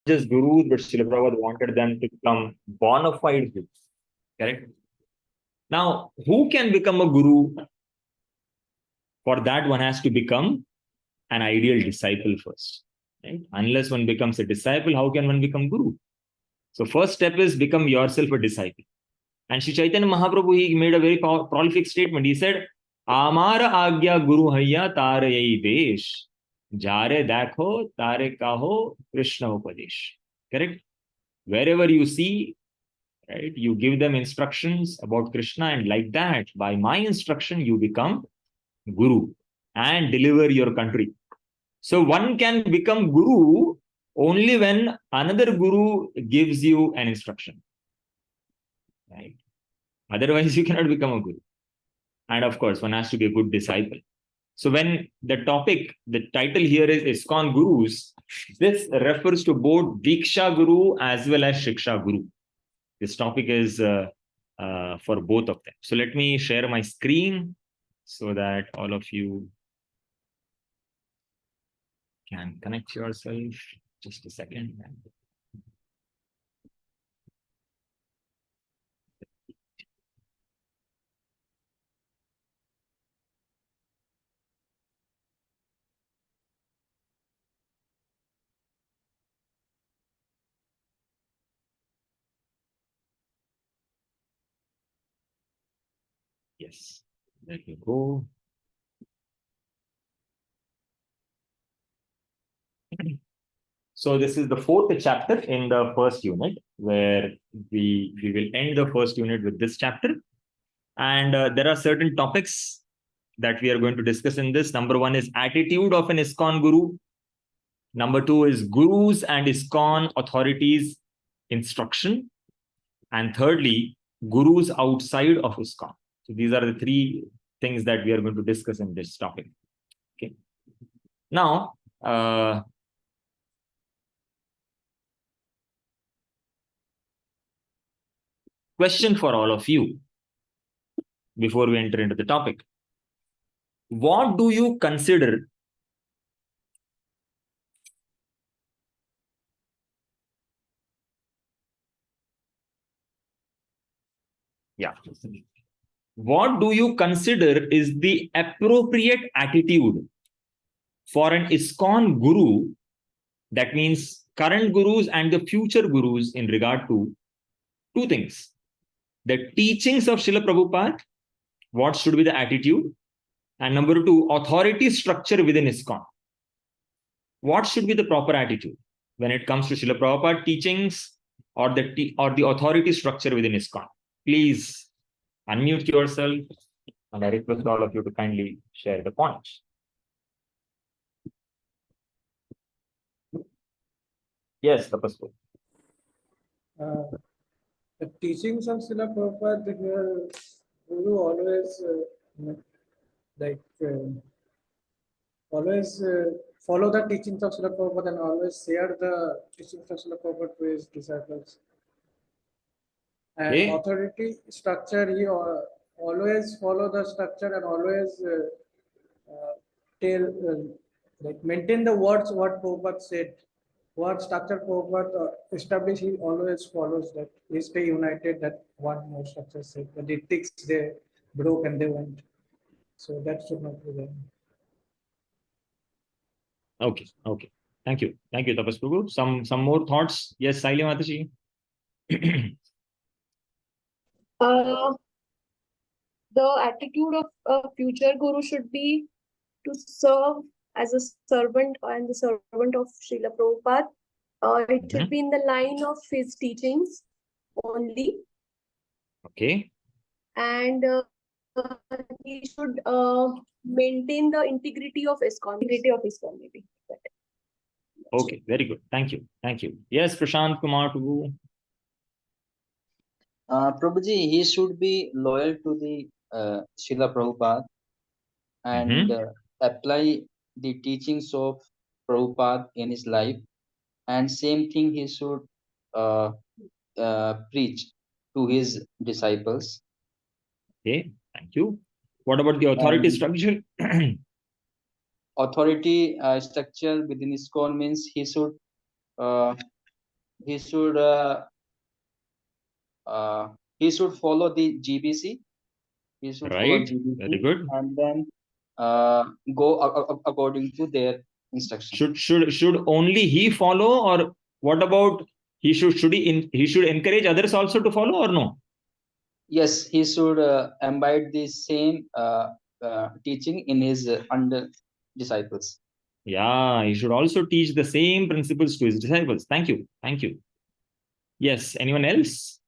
just gurus, but Srila Prabhupada wanted them to become bona fide gurus. Correct? Now, who can become a guru? For that, one has to become an ideal disciple first. Right? Unless one becomes a disciple, how can one become guru? So first step is become yourself a disciple. And Sri Chaitanya Mahaprabhu, he made a very prolific statement. He said, Amara agya guru hayya tare yai desh. Jare dakho tare kaho Krishna upadesh. Correct? Wherever you see, right, you give them instructions about Krishna, and like that, by my instruction, you become guru and deliver your country. So one can become guru only when another guru gives you an instruction. Right? Otherwise, you cannot become a guru. And of course, one has to be a good disciple. So when the title here is ISKCON Gurus, this refers to both Diksha Guru as well as Shiksha Guru. This topic is for both of them. So let me share my screen so that all of you can connect yourself. Just a second. Yes, there you go. So this is the fourth chapter in the first unit, where we will end the first unit with this chapter. And there are certain topics that we are going to discuss in this. Number one is attitude of an ISKCON guru. Number two is gurus and ISKCON authorities instruction. And thirdly, gurus outside of ISKCON. So these are the three things that we are going to discuss in this topic. Okay. Now, question for all of you before we enter into the topic. What do you consider what do you consider is the appropriate attitude for an ISKCON guru? That means current gurus and the future gurus in regard to two things. The teachings of Srila Prabhupada, what should be the attitude? And number two, authority structure within ISKCON. What should be the proper attitude when it comes to Srila Prabhupada teachings or the authority structure within ISKCON? Please unmute yourself, and I request all of you to kindly share the points. Yes, Tapasvi. The teachings of Srila Prabhupada here, Guru always always follow the teachings of Srila Prabhupada and always share the teachings of Srila Prabhupada to his disciples. And authority structure, he always follow the structure and always maintain the words what Prabhupada said. What structure Prabhupada established, he always follows that. He stay united, that one more structure said. But the ethics, they broke and they went. So that should not be there. Okay. Thank you, Tapas Prabhu. Some more thoughts? Yes, Saili Mataji. The attitude of a future guru should be to serve as a servant and the servant of Srila Prabhupada. It should be in the line of his teachings only. Okay. And he should maintain the integrity of ISKCON. Maybe. Okay, very good. Thank you. Yes, Prashant Kumar Prabhu. Prabhuji, he should be loyal to the Srila Prabhupada and apply the teachings of Prabhupada in his life, and same thing he should preach to his disciples. Okay, thank you. What about the authority structure? Authority structure within ISKCON means he should he should follow the GBC. He should follow Right. GBC Very good. and then go according to their instruction. Should only he follow, or what about he should encourage others also to follow, or no? Yes, he should imbibe the same teaching in his under disciples. Yeah, he should also teach the same principles to his disciples. Thank you. Thank you. Yes, anyone else?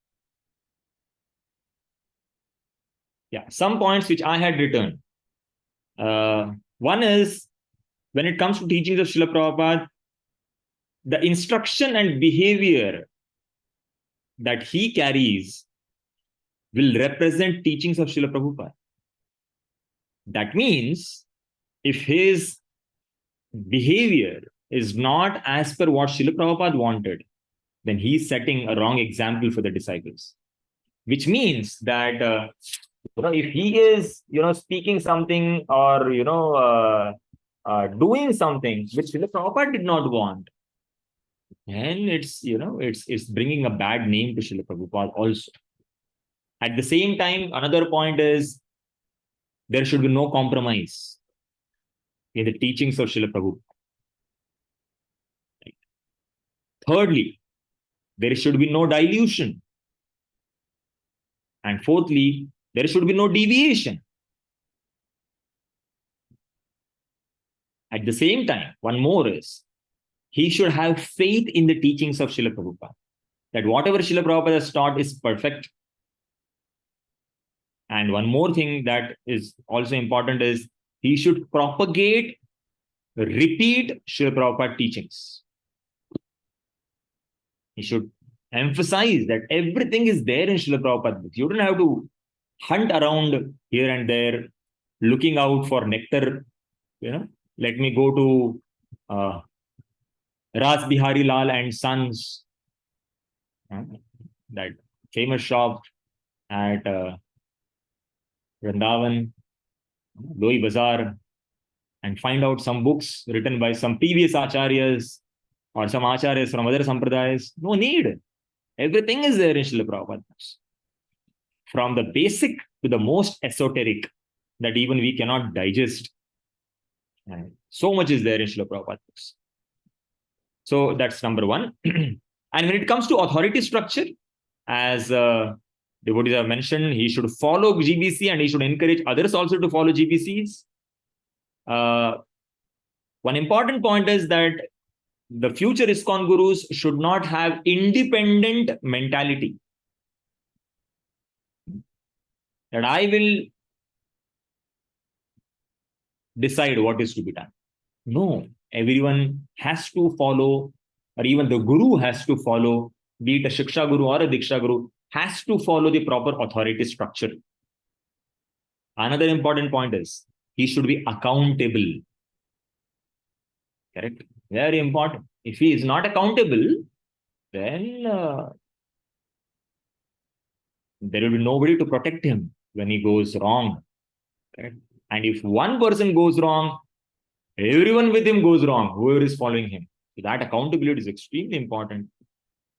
Yeah, some points which I had written. One is, when it comes to teachings of Srila Prabhupada, the instruction and behavior that he carries will represent teachings of Srila Prabhupada. That means, if his behavior is not as per what Srila Prabhupada wanted, then he's setting a wrong example for the disciples. Which means that if he is speaking something, or doing something which Srila Prabhupada did not want, then it's bringing a bad name to Srila Prabhupada also. At the same time, another point is, there should be no compromise in the teachings of Srila Prabhupada. Right. Thirdly, there should be no dilution. And fourthly, there should be no deviation. At the same time, one more is, he should have faith in the teachings of Srila Prabhupada, that whatever Srila Prabhupada has taught is perfect. And one more thing that is also important is, he should propagate, repeat Srila Prabhupada teachings. He should emphasize that everything is there in Srila Prabhupada books. You don't have to hunt around here and there, looking out for nectar. Let me go to Ras Bihari Lal and Sons, that famous shop at Vrindavan, Loi Bazaar, and find out some books written by some previous acharyas or some acharyas from other sampradayas. No need. Everything is there in Srila Prabhupada books. From the basic to the most esoteric that even we cannot digest. And so much is there in Srila Prabhupada books. So that's number one. And when it comes to authority structure, as devotees have mentioned, he should follow GBC and he should encourage others also to follow GBCs. One important point is that the future ISKCON gurus should not have independent mentality. That I will decide what is to be done. No, everyone has to follow, or even the guru has to follow, be it a Shiksha guru or a Diksha guru, has to follow the proper authority structure. Another important point is, he should be accountable. Correct? Very important. If he is not accountable, then there will be nobody to protect him when he goes wrong. Correct? And if one person goes wrong, everyone with him goes wrong, whoever is following him. So that accountability is extremely important.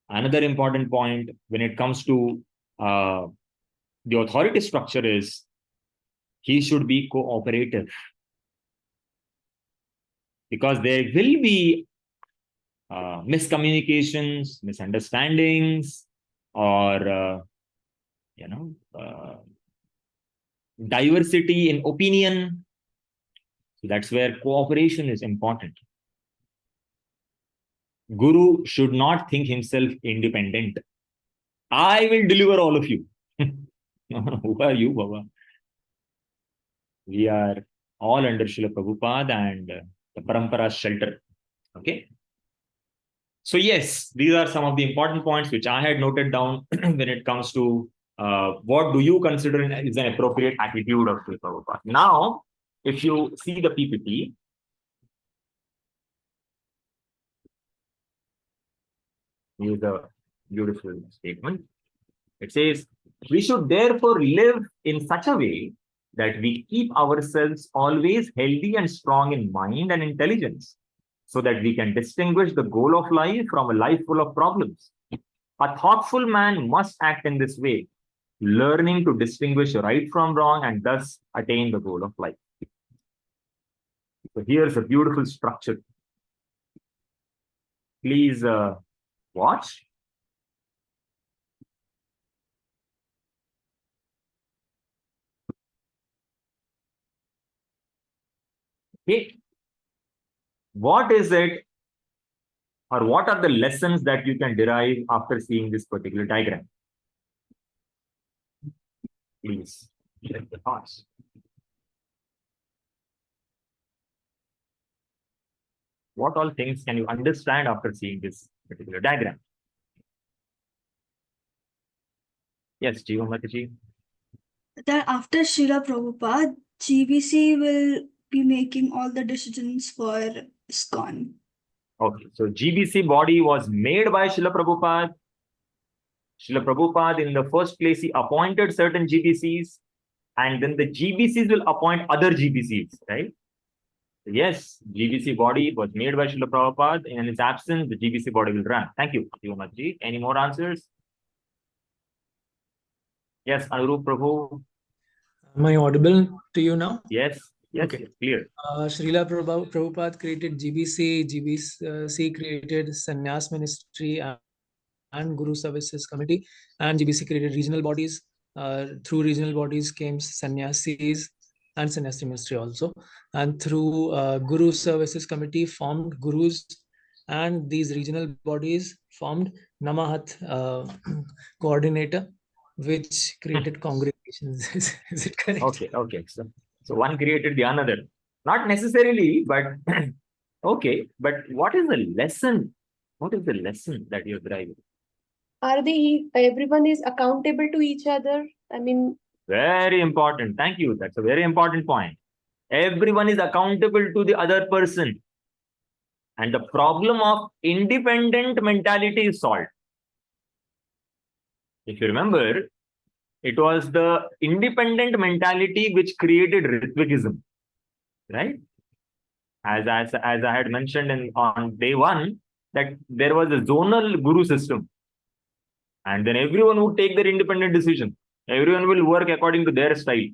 Another important point when it comes to the authority structure is, he should be cooperative. Because there will be miscommunications, misunderstandings, or diversity in opinion. So that's where cooperation is important. Guru should not think himself independent. I will deliver all of you. Who are you, Baba? We are all under Srila Prabhupada and the Parampara's shelter. Okay. So yes, these are some of the important points which I had noted down when it comes to what do you consider is an appropriate attitude of Srila Prabhupada. Now, if you see the PPT, here's a beautiful statement. It says, we should therefore live in such a way that we keep ourselves always healthy and strong in mind and intelligence, so that we can distinguish the goal of life from a life full of problems. A thoughtful man must act in this way, learning to distinguish right from wrong and thus attain the goal of life. So here's a beautiful structure. Please watch. Okay. What is it, or what are the lessons that you can derive after seeing this particular diagram? Please check the thoughts. What all things can you understand after seeing this particular diagram? Yes, Jiva Mataji. That after Srila Prabhupada, GBC will be making all the decisions for ISKCON. Okay, so GBC body was made by Srila Prabhupada. Srila Prabhupada, in the first place, he appointed certain GBCs, and then the GBCs will appoint other GBCs, right? Yes, GBC body was made by Srila Prabhupada. In his absence, the GBC body will run. Thank you, Jiva. Any more answers? Yes, Anurup Prabhu. Am I audible to you now? Yes, yes, Okay. yes, clear. Srila Prabhupada created GBC, GBC created Sannyas Ministry and Guru Services Committee, and GBC created regional bodies. Through regional bodies came Sannyasis and Sannyasi Ministry also. And through Guru Services Committee formed Gurus, and these regional bodies formed Namahat coordinator, which created congregations. Is it correct? Okay, okay. So one created the another. Not necessarily, but okay. But what is the lesson? What is the lesson that you're driving? Everyone is accountable to each other? I mean, Very important. Thank you. That's a very important point. Everyone is accountable to the other person. And the problem of independent mentality is solved. If you remember, it was the independent mentality which created Ritvikism, right? As I had mentioned on day one, that there was a zonal guru system. And then everyone would take their independent decision. Everyone will work according to their style.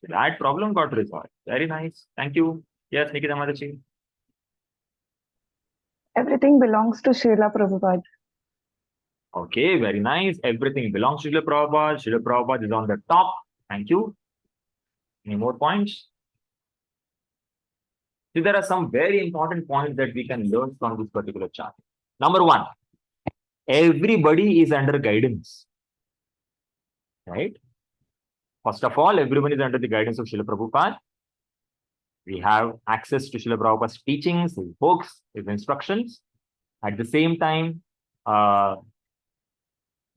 That problem got resolved. Very nice. Thank you. Yes, Nikita Mataji. Everything belongs to Srila Prabhupada. Okay, very nice. Everything belongs to Srila Prabhupada. Srila Prabhupada is on the top. Thank you. Any more points? See, there are some very important points that we can learn from this particular chart. Number one, everybody is under guidance. Right? First of all, everyone is under the guidance of Srila Prabhupada. We have access to Srila Prabhupada's teachings, his books, his instructions. At the same time,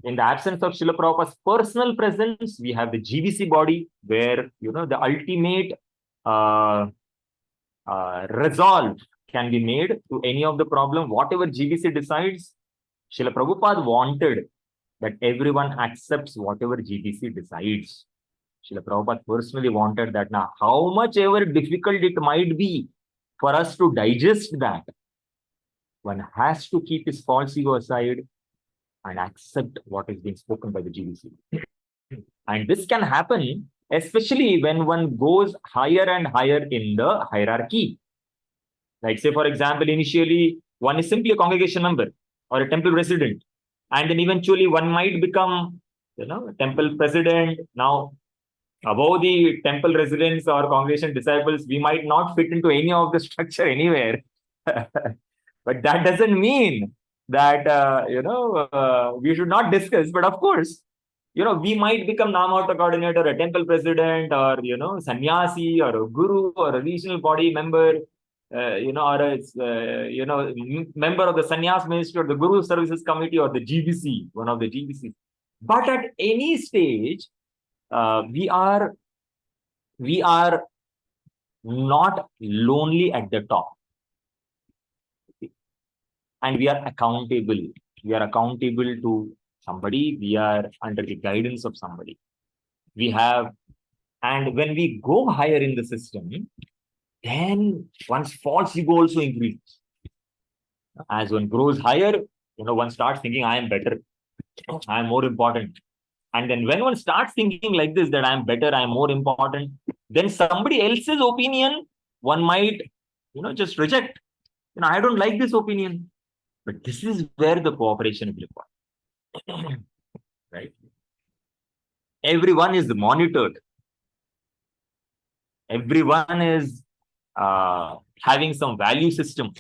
in the absence of Srila Prabhupada's personal presence, we have the GBC body where, the ultimate resolve can be made to any of the problem. Whatever GBC decides, Srila Prabhupada wanted that everyone accepts whatever GBC decides. Srila Prabhupada personally wanted that. Now, how much ever difficult it might be for us to digest that, one has to keep his false ego aside and accept what is being spoken by the GBC. And this can happen especially when one goes higher and higher in the hierarchy. Like, say, for example, initially, one is simply a congregation member or a temple resident. And then eventually one might become, a temple president. Now, above the temple residents or congregation disciples, we might not fit into any of the structure anywhere. But that doesn't mean that, we should not discuss. But of course, we might become Namahata coordinator, a temple president, or, sannyasi, or a guru, or a regional body member, or a, member of the Sannyas Ministry, or the Guru Services Committee, or the GBC, one of the GBCs. But at any stage, we are not lonely at the top. And we are accountable. We are accountable to somebody. We are under the guidance of somebody. And when we go higher in the system, then one's false ego also increases. As one grows higher, one starts thinking, I am better, I am more important. And then when one starts thinking like this, that I am better, I am more important, then somebody else's opinion, one might, just reject. I don't like this opinion. But this is where the cooperation will require. Right? Everyone is monitored. Everyone is having some value system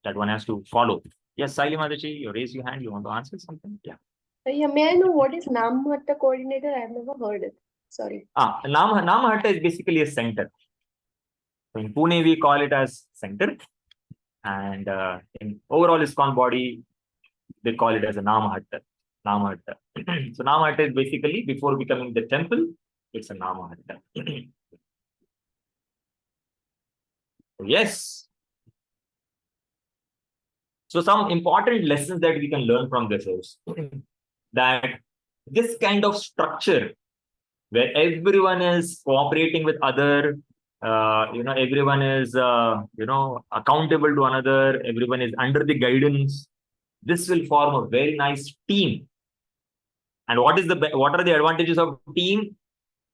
that one has to follow. Yes, Saili Madachi, you raise your hand. You want to answer something? Yeah. Yeah, may I know what is Namhatta coordinator? I have never heard it. Sorry. Namhatta is basically a center. So in Pune, we call it as center. And in overall ISKCON body, they call it as a Namhatta. So Namhatta is basically, before becoming the temple, it's a Namhatta. Yes. So some important lessons that we can learn from this is that this kind of structure where everyone is cooperating with other, everyone is, accountable to another, everyone is under the guidance. This will form a very nice team. And what are the advantages of team?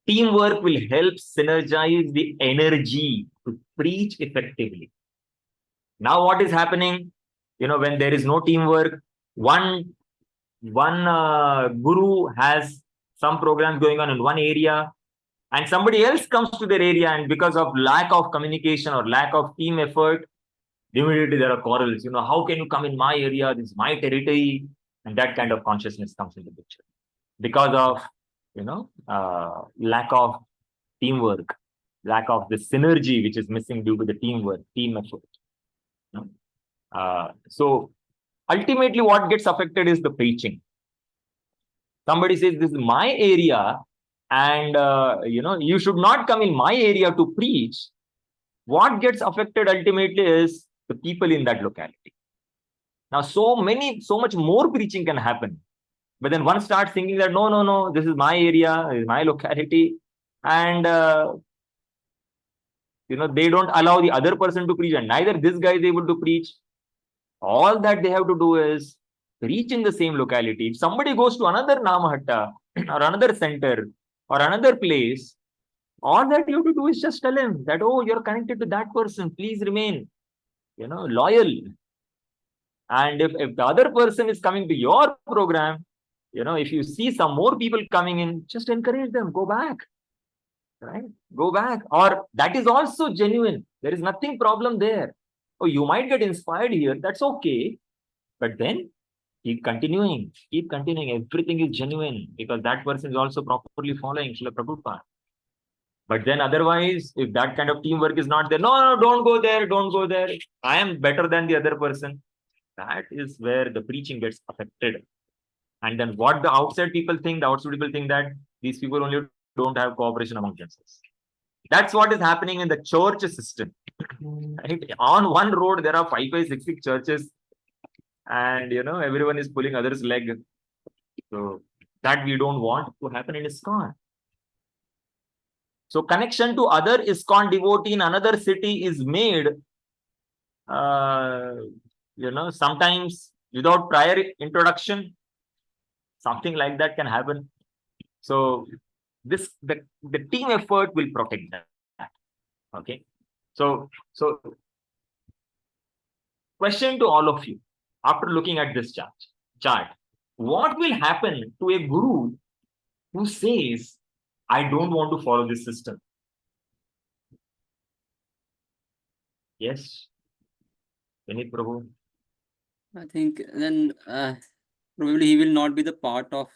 Teamwork will help synergize the energy to preach effectively. Now, what is happening? When there is no teamwork, one guru has some programs going on in one area, and somebody else comes to their area, and because of lack of communication or lack of team effort, immediately there are quarrels. How can you come in my area? This is my territory, and that kind of consciousness comes into the picture because of lack of teamwork, lack of the synergy which is missing due to the teamwork, team effort. So ultimately, what gets affected is the preaching. Somebody says, this is my area, and you should not come in my area to preach. What gets affected ultimately is the people in that locality. Now, so much more preaching can happen. But then one starts thinking that, no, this is my area, this is my locality. And, they don't allow the other person to preach, and neither this guy is able to preach. All that they have to do is reach in the same locality. If somebody goes to another Namhatta or another center or another place, all that you have to do is just tell him that, oh, you're connected to that person, please remain, loyal. And if the other person is coming to your program, if you see some more people coming in, just encourage them, go back, right? Go back. Or that is also genuine. There is nothing problem there. Oh, you might get inspired here. That's okay. But then keep continuing. Everything is genuine because that person is also properly following Srila Prabhupada. But then otherwise, if that kind of teamwork is not there, no, don't go there. I am better than the other person. That is where the preaching gets affected. And then what the outside people think that these people only don't have cooperation among themselves. That's what is happening in the church system. Right? On one road, there are 5, 6 churches, and everyone is pulling others' leg. So that we don't want to happen in ISKCON. So connection to other ISKCON devotee in another city is made, sometimes without prior introduction. Something like that can happen. So the team effort will protect that. Okay. So question to all of you, after looking at this chart, what will happen to a guru who says, I don't want to follow this system? Yes. Vineet Prabhu. I think then probably he will not be the part of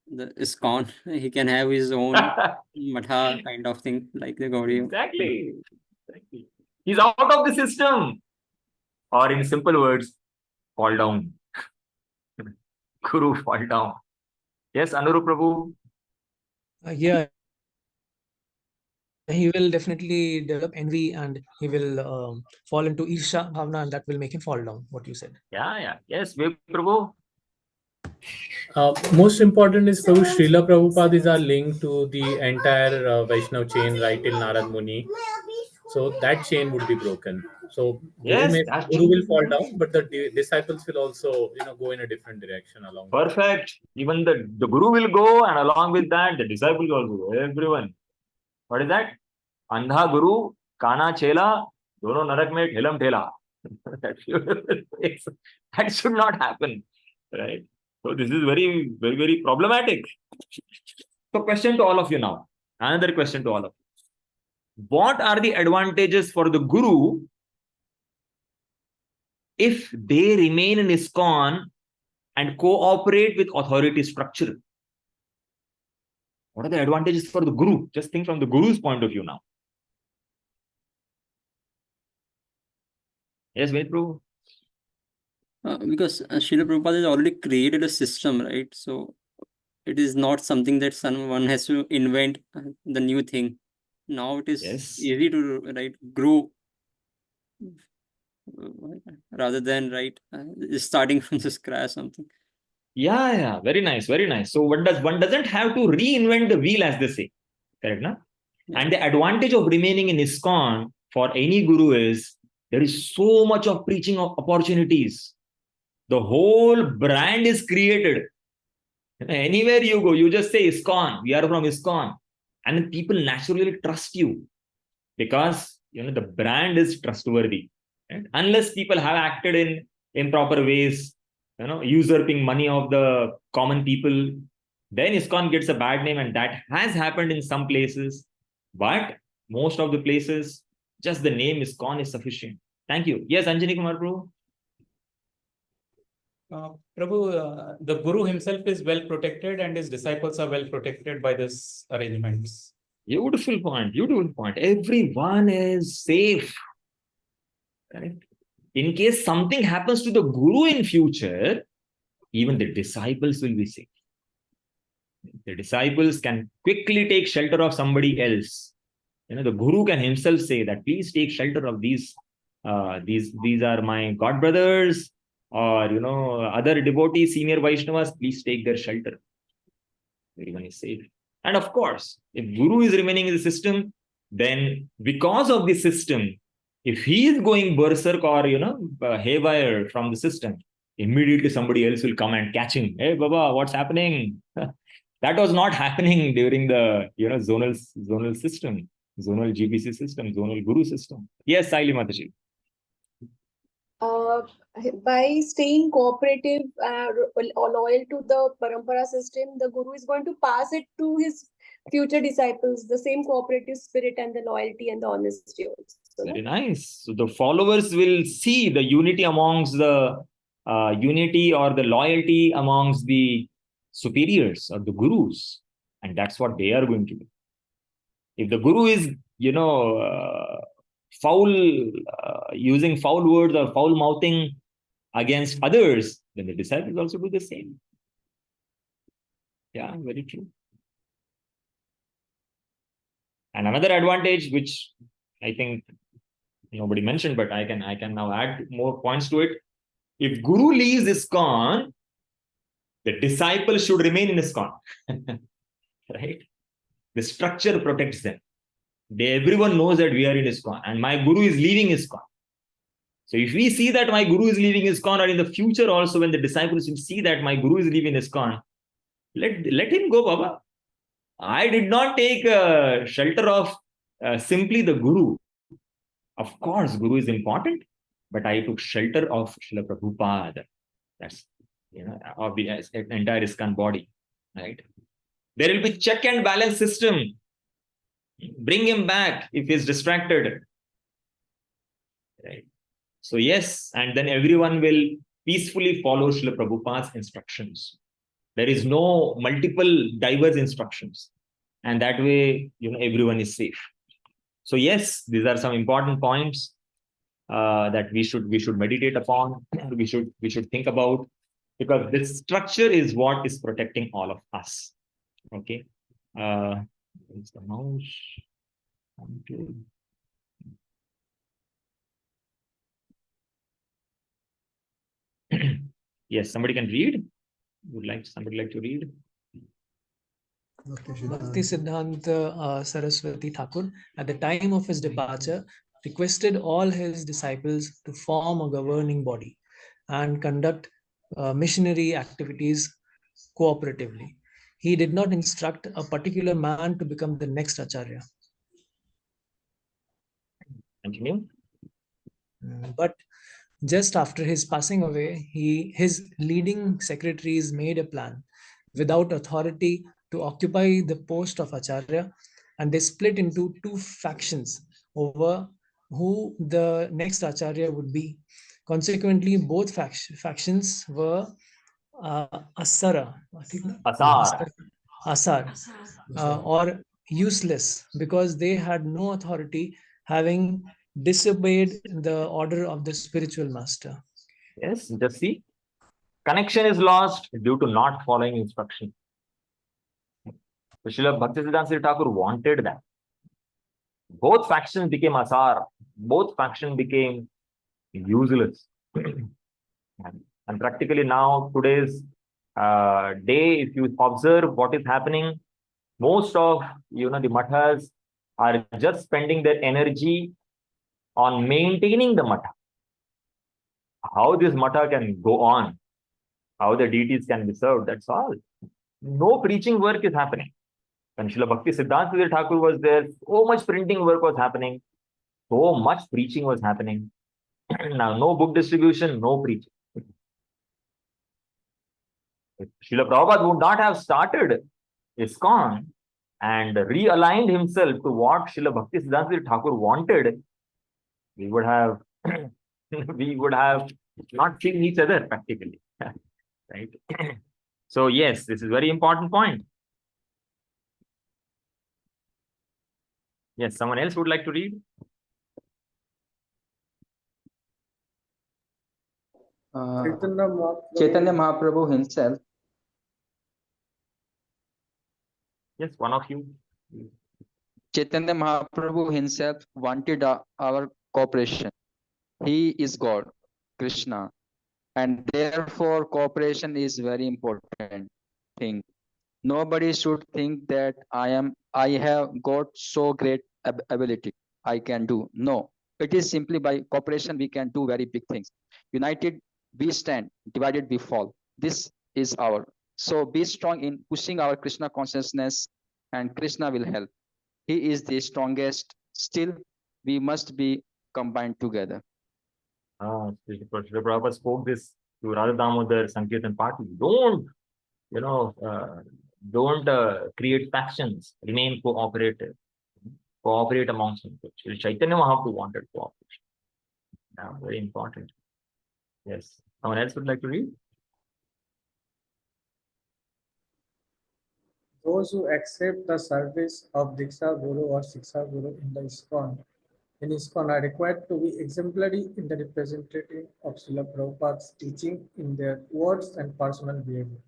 the ISKCON. He can have his own matha kind of thing, like the Gaudiya. Exactly. He's out of the system. Or in simple words, fall down. Guru, fall down. Yes, Anurup Prabhu. Yeah, he will definitely develop envy and he will fall into Irsha Bhavna, and that will make him fall down, what you said. Yeah. Yes, Vivek Prabhu. Most important is Prabhu Srila Prabhupada is our link to the entire Vaishnav chain right till Narad Muni. So that chain would be broken. So Yes, Guru will fall down, but the disciples will also, go in a different direction along. perfect. Even the guru will go, and along with that, the disciples also go. Everyone. What is that? Andha guru, kana chela, dono narak mein thelam thela. That should not happen, right? So this is very, very, very problematic. So question to all of you now. Another question to all of you. What are the advantages for the guru if they remain in ISKCON and cooperate with authority structure? What are the advantages for the guru? Just think from the guru's point of view now. Yes, Vinit Prabhu? Because Srila Prabhupada has already created a system, right? So it is not something that someone has to invent the new thing. Now it is Yes. easy to grow rather than just starting from the scratch something. Yeah, very nice, very nice. So one doesn't have to reinvent the wheel, as they say, correct, na? Yeah. And the advantage of remaining in ISKCON for any guru is there is so much of preaching opportunities. The whole brand is created. Anywhere you go, you just say ISKCON. We are from ISKCON, and people naturally trust you because the brand is trustworthy. Right? Unless people have acted in improper ways, usurping money of the common people, then ISKCON gets a bad name, and that has happened in some places. But most of the places, just the name ISKCON is sufficient. Thank you. Yes, Anjani Kumar Prabhu. Prabhu, the Guru himself is well protected and his disciples are well protected by this arrangements. Beautiful point. Beautiful point. Everyone is safe. Correct? In case something happens to the guru in future, even the disciples will be safe. The disciples can quickly take shelter of somebody else. The guru can himself say that, please take shelter of these. These are my god brothers, or other devotees, senior Vaishnavas. Please take their shelter. Everyone is safe. And of course, if guru is remaining in the system, then because of the system, if he is going berserk or haywire from the system, immediately somebody else will come and catch him. Hey, Baba, what's happening? That was not happening during the zonal system, zonal GBC system, zonal guru system. Yes, Saili Mataji. By staying cooperative or loyal to the parampara system, the guru is going to pass it to his future disciples, the same cooperative spirit and the loyalty and the honesty also. Very nice. So the followers will see the unity amongst the unity or the loyalty amongst the superiors or the gurus, and that's what they are going to do. If the guru is using foul words or foul mouthing against others, then the disciples also do the same. Yeah, very true. And another advantage, which I think nobody mentioned, but I can now add more points to it. If guru leaves ISKCON, the disciple should remain in ISKCON. Right? The structure protects them. Everyone knows that we are in ISKCON and my guru is leaving ISKCON. So if we see that my guru is leaving ISKCON, or in the future also when the disciples will see that my guru is leaving ISKCON, let him go, Baba. I did not take shelter of simply the guru. Of course, guru is important, but I took shelter of Srila Prabhupada. That's of the entire ISKCON body, right? There will be check and balance system. Bring him back if he's distracted. Right. So yes, and then everyone will peacefully follow Srila Prabhupada's instructions. There is no multiple diverse instructions. And that way, everyone is safe. So yes, these are some important points that we should meditate upon. we should think about, because this structure is what is protecting all of us. Okay. Where's the mouse? Okay. Yes, somebody can read. Somebody like to read? Bhakti Siddhanta Saraswati Thakur, at the time of his departure, requested all his disciples to form a governing body and conduct missionary activities cooperatively. He did not instruct a particular man to become the next Acharya. Continue. But just after his passing away, his leading secretaries made a plan without authority to occupy the post of Acharya, and they split into two factions over who the next Acharya would be. Consequently, both factions were Asara, Asar. Asar, or useless because they had no authority, having disobeyed the order of the spiritual master. Yes, just see. Connection is lost due to not following instruction. So Srila Bhaktisiddhanta Thakur wanted that. Both factions became asar. Both factions became useless. And practically now, today's day, if you observe what is happening, most of the mathas are just spending their energy on maintaining the matha. How this matha can go on, how the deities can be served, that's all. No preaching work is happening. When Srila Bhakti Siddhanta Thakur was there, so much printing work was happening, so much preaching was happening. Now, no book distribution, no preaching. If Srila Prabhupada would not have started ISKCON and realigned himself to what Srila Bhakti Siddhanta Thakur wanted, we would have not seen each other practically. Right? So yes, this is very important point. Yes, someone else would like to read? Chaitanya Mahaprabhu himself. Yes, one of you. Chaitanya Mahaprabhu himself wanted our cooperation. He is God, Krishna, and therefore cooperation is very important thing. Nobody should think that I have got so great ability I can do. No, it is simply by cooperation we can do very big things. United we stand, divided we fall. This is our. So be strong in pushing our Krishna consciousness, and Krishna will help. He is the strongest. Still, we must be combined together. Srila Prabhupada spoke this to Radha Damodar Sankirtan party. Don't create factions. Remain cooperative. Cooperate amongst themselves. Srila Chaitanya Mahaprabhu wanted cooperation. Yeah, very important. Yes. Someone else would like to read? Those who accept the service of Diksha Guru or Shiksha Guru in ISKCON are required to be exemplary in the representative of Srila Prabhupada's teaching in their words and personal behavior.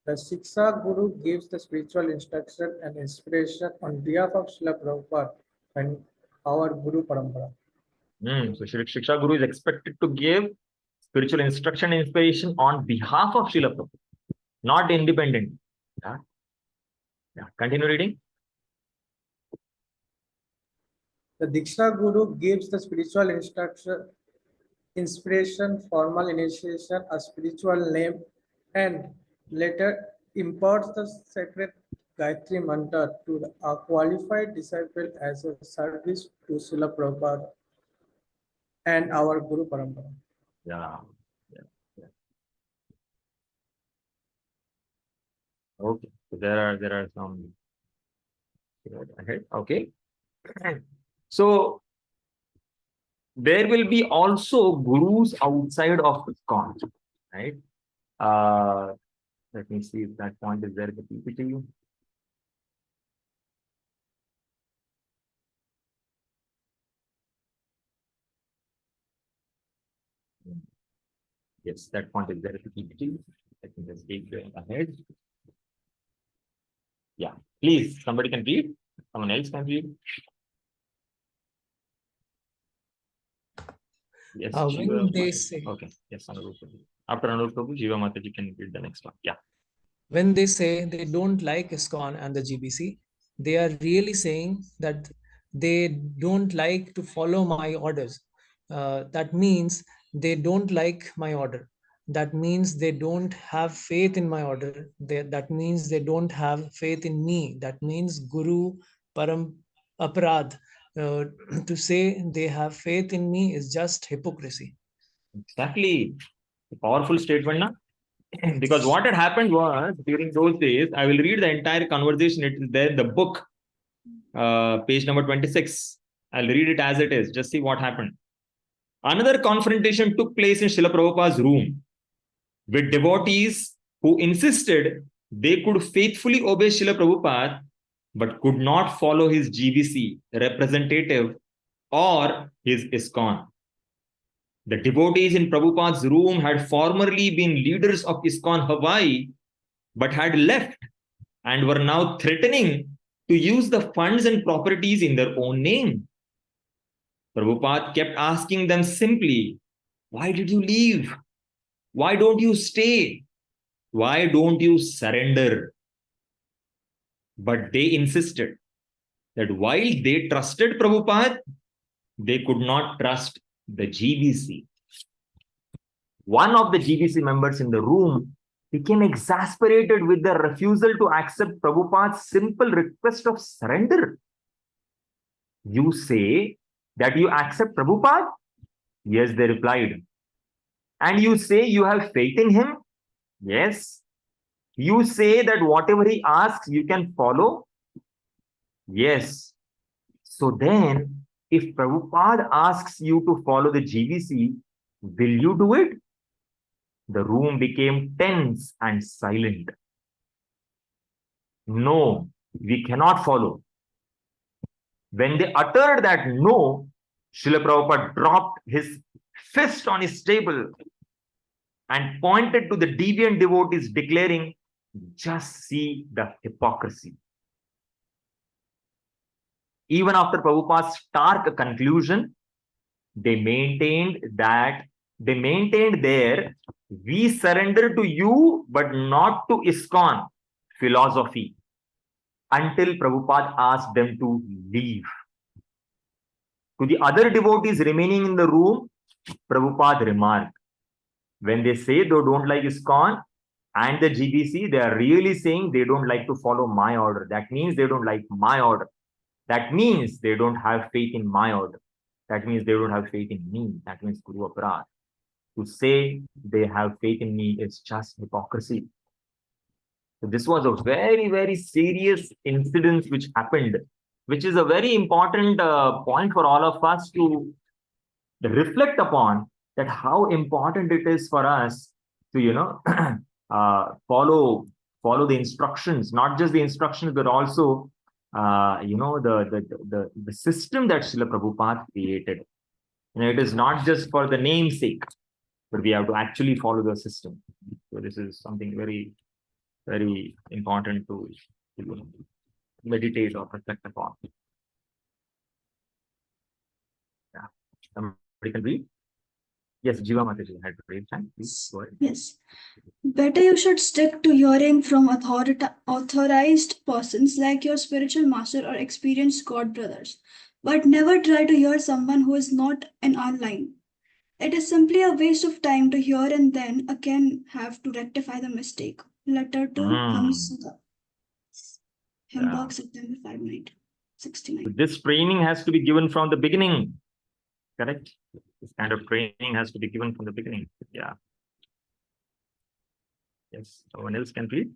The Shiksha Guru gives the spiritual instruction and inspiration on behalf of Srila Prabhupada and our Guru Parampara. So Shiksha Guru is expected to give spiritual instruction and inspiration on behalf of Srila Prabhupada, not independent. Yeah. Continue reading. The Diksha Guru gives the spiritual instruction, inspiration, formal initiation, a spiritual name, and later imparts the sacred Gayatri Mantra to a qualified disciple as a service to Srila Prabhupada and our Guru Parampara. Yeah. Okay. So there are some ahead. Okay. So there will be also gurus outside of ISKCON, right? Let me see if that point is there in the PPT. Yes, that point is there in the PPT. Let me just take going ahead. Yeah, please, somebody can read. Someone else can read. Yes, When they say, okay. Yes, Anurup Prabhu. After Anurup Prabhu, Jiva Mataji can read the next one. Yeah. when they say they don't like ISKCON and the GBC, they are really saying that they don't like to follow my orders. That means they don't like my order. That means they don't have faith in my order. That means they don't have faith in me. That means Guru Param Aparad. To say they have faith in me is just hypocrisy. Exactly. A powerful statement, na? Because what had happened was during those days, I will read the entire conversation. It is there in the book, page number 26. I'll read it as it is. Just see what happened. Another confrontation took place in Srila Prabhupada's room with devotees who insisted they could faithfully obey Srila Prabhupada but could not follow his GBC representative or his ISKCON. The devotees in Prabhupada's room had formerly been leaders of ISKCON Hawaii, but had left and were now threatening to use the funds and properties in their own name. Prabhupada kept asking them simply, why did you leave? Why don't you stay? Why don't you surrender? But they insisted that while they trusted Prabhupada, they could not trust the GBC. One of the GBC members in the room became exasperated with their refusal to accept Prabhupada's simple request of surrender. You say that you accept Prabhupada? Yes, they replied. And you say you have faith in him? Yes. You say that whatever he asks, you can follow? Yes. So then, if Prabhupada asks you to follow the GBC, will you do it? The room became tense and silent. No, we cannot follow. When they uttered that no, Srila Prabhupada dropped his fist on his table and pointed to the deviant devotees, declaring, just see the hypocrisy. Even after Prabhupada's stark conclusion, they maintained their we surrender to you but not to ISKCON philosophy until Prabhupada asked them to leave. To the other devotees remaining in the room, Prabhupada remarked, when they say they don't like ISKCON and the GBC, they are really saying they don't like to follow my order. That means they don't like my order. That means they don't have faith in my order. That means they don't have faith in me. That means Guru Aparad. To say they have faith in me is just hypocrisy. So this was a very, very serious incident which happened, which is a very important point for all of us to reflect upon, that how important it is for us to, follow the instructions, not just the instructions, but also, the system that Srila Prabhupada created. It is not just for the namesake, but we have to actually follow the system. So this is something very, very important to meditate or reflect upon. Yeah. Somebody can read? Yes, Jiva Mataji had raised hand. Please go ahead. Yes. Better you should stick to hearing from authorized persons like your spiritual master or experienced God brothers, but never try to hear someone who is not an online. It is simply a waste of time to hear and then again have to rectify the mistake. Letter to Hamsada. Hamburg, September 5, 1969. This training has to be given from the beginning. Correct? This kind of training has to be given from the beginning. Yeah. Yes. Someone else can read?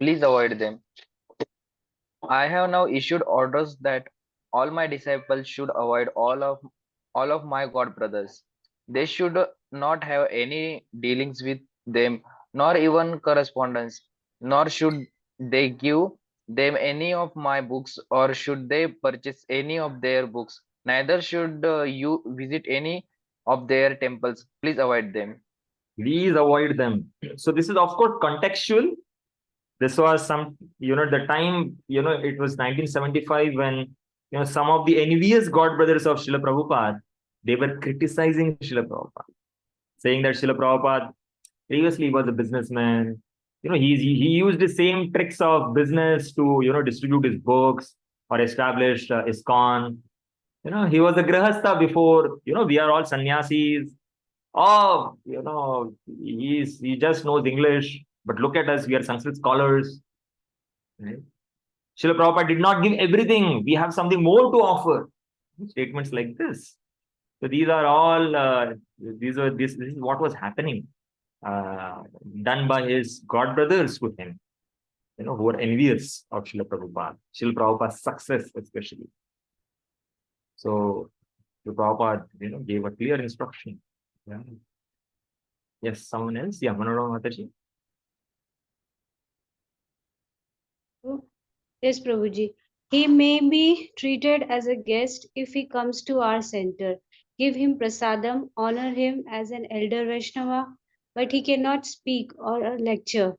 Please avoid them. I have now issued orders that all my disciples should avoid all of my God brothers. They should not have any dealings with them, nor even correspondence, nor should they give them any of my books, or should they purchase any of their books. Neither should you visit any of their temples. Please avoid them. Please avoid them. So this is of course contextual. This was the time, it was 1975 when, some of the envious God brothers of Srila Prabhupada, they were criticizing Srila Prabhupada. saying that Srila Prabhupada previously he was a businessman. He used the same tricks of business to distribute his books or establish ISKCON. He was a grihastha before. We are all sannyasis. Oh, he just knows English. But look at us, we are Sanskrit scholars. Right? Srila Prabhupada did not give everything. We have something more to offer. Statements like this. So these are all, this is what was happening, done by his god brothers to him, who were envious of Srila Prabhupada, Srila Prabhupada's success especially. So Srila Prabhupada, gave a clear instruction. Yeah. Yes, someone else? Yeah, Manorama Mataji. Yes, Prabhuji. He may be treated as a guest if he comes to our center. Give him prasadam, honor him as an elder Vaishnava, but he cannot speak or lecture.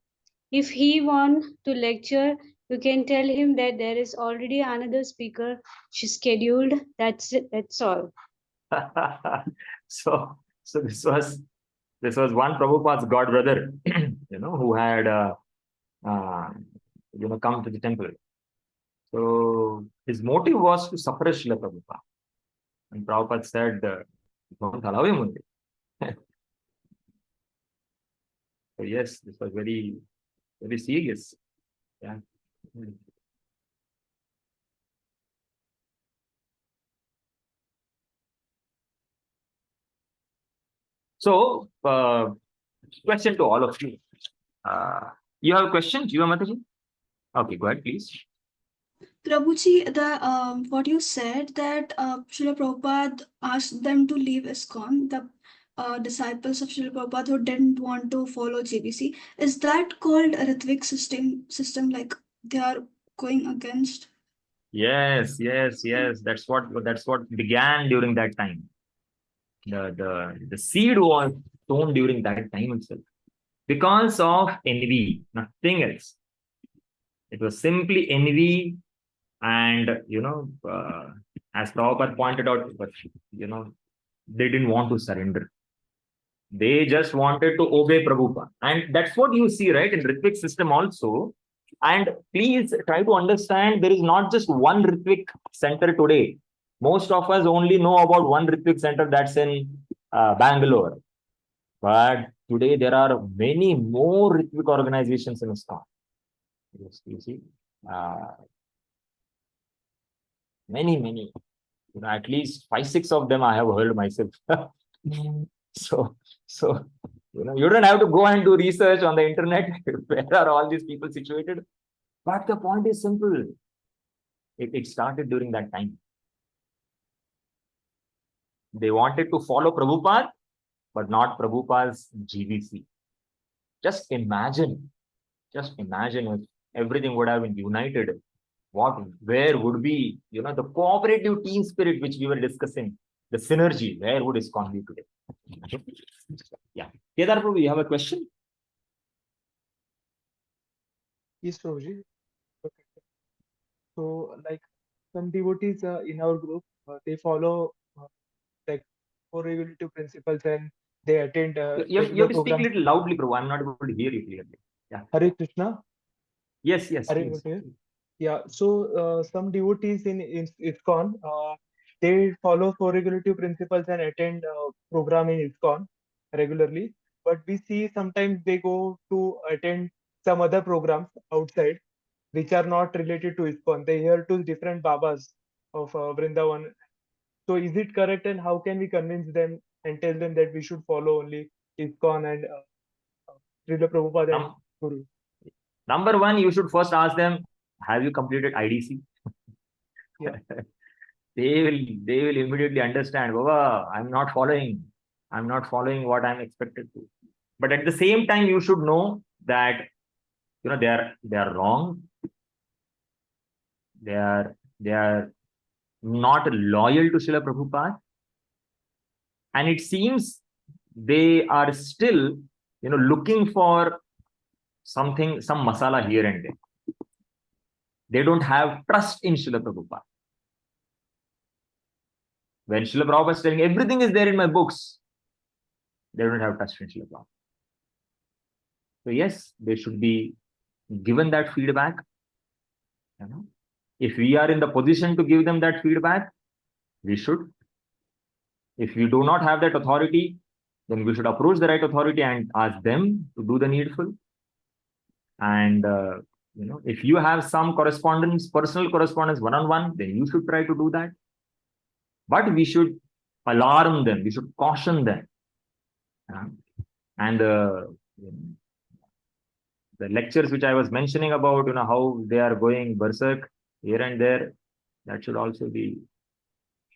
If he want to lecture, you can tell him that there is already another speaker scheduled. That's it. That's all. So this was one Prabhupada's god brother, who had come to the temple. So his motive was to suppress Srila Prabhupada. And Prabhupada said, don't allow him only. So yes, this was very, very serious. Yeah. So, question to all of you. You have a question, Jiva Mataji? Okay, go ahead, please. Prabhuji, what you said that Srila Prabhupada asked them to leave ISKCON, the disciples of Srila Prabhupada who didn't want to follow GBC, is that called a Ritvik system, like they are going against? Yes. That's what began during that time. The seed was sown during that time itself. Because of envy, nothing else. It was simply envy, and as Prabhupada pointed out, but they didn't want to surrender. They just wanted to obey Prabhupada. And that's what you see, right, in Ritvik system also. And please try to understand, there is not just one Ritvik center today. Most of us only know about one Ritvik center that's in Bangalore. But today there are many more Ritvik organizations in ISKCON. Yes, you see, many. At least 5-6 of them I have heard myself. So you don't have to go and do research on the internet. Where are all these people situated? But the point is simple. It started during that time. They wanted to follow Prabhupada, but not Prabhupada's GBC. Just imagine if everything would have been united. Where would be, the cooperative team spirit which we were discussing, the synergy, where would ISKCON be today? Yeah. Kedar Prabhu, you have a question? Yes, Prabhuji. Okay. So, like some devotees in our group, they follow like 4 regulative principles and they attend You have to speak a little loudly, Prabhu. I'm not able to hear you clearly. Yeah. Hare Krishna. Yes. Hare Krishna. Yeah. So some devotees in ISKCON, they follow 4 regulative principles and attend program in ISKCON regularly. But we see sometimes they go to attend some other programs outside, which are not related to ISKCON. They hear to different Babas of Vrindavan. So is it correct, and how can we convince them and tell them that we should follow only ISKCON and Srila Prabhupada and Guru? Number one, you should first ask them, have you completed IDC? Yeah. They will immediately understand, Baba, I'm not following what I'm expected to. But at the same time, you should know that they are wrong. They are not loyal to Srila Prabhupada. And it seems they are still looking for some masala here and there. They don't have trust in Srila Prabhupada. When Srila Prabhupada is telling everything is there in my books, They don't have touch Srila Prabhupada. So yes, they should be given that feedback. You know, if we are in the position to give them that feedback, we should. If we do not have that authority, then we should approach the right authority and ask them to do the needful. And you know, if you have some correspondence, personal correspondence, one-on-one, then you should try to do that. But we should alarm them. We should caution them. And you know, the lectures which I was mentioning about, you know, how they are going berserk here and there, that should also be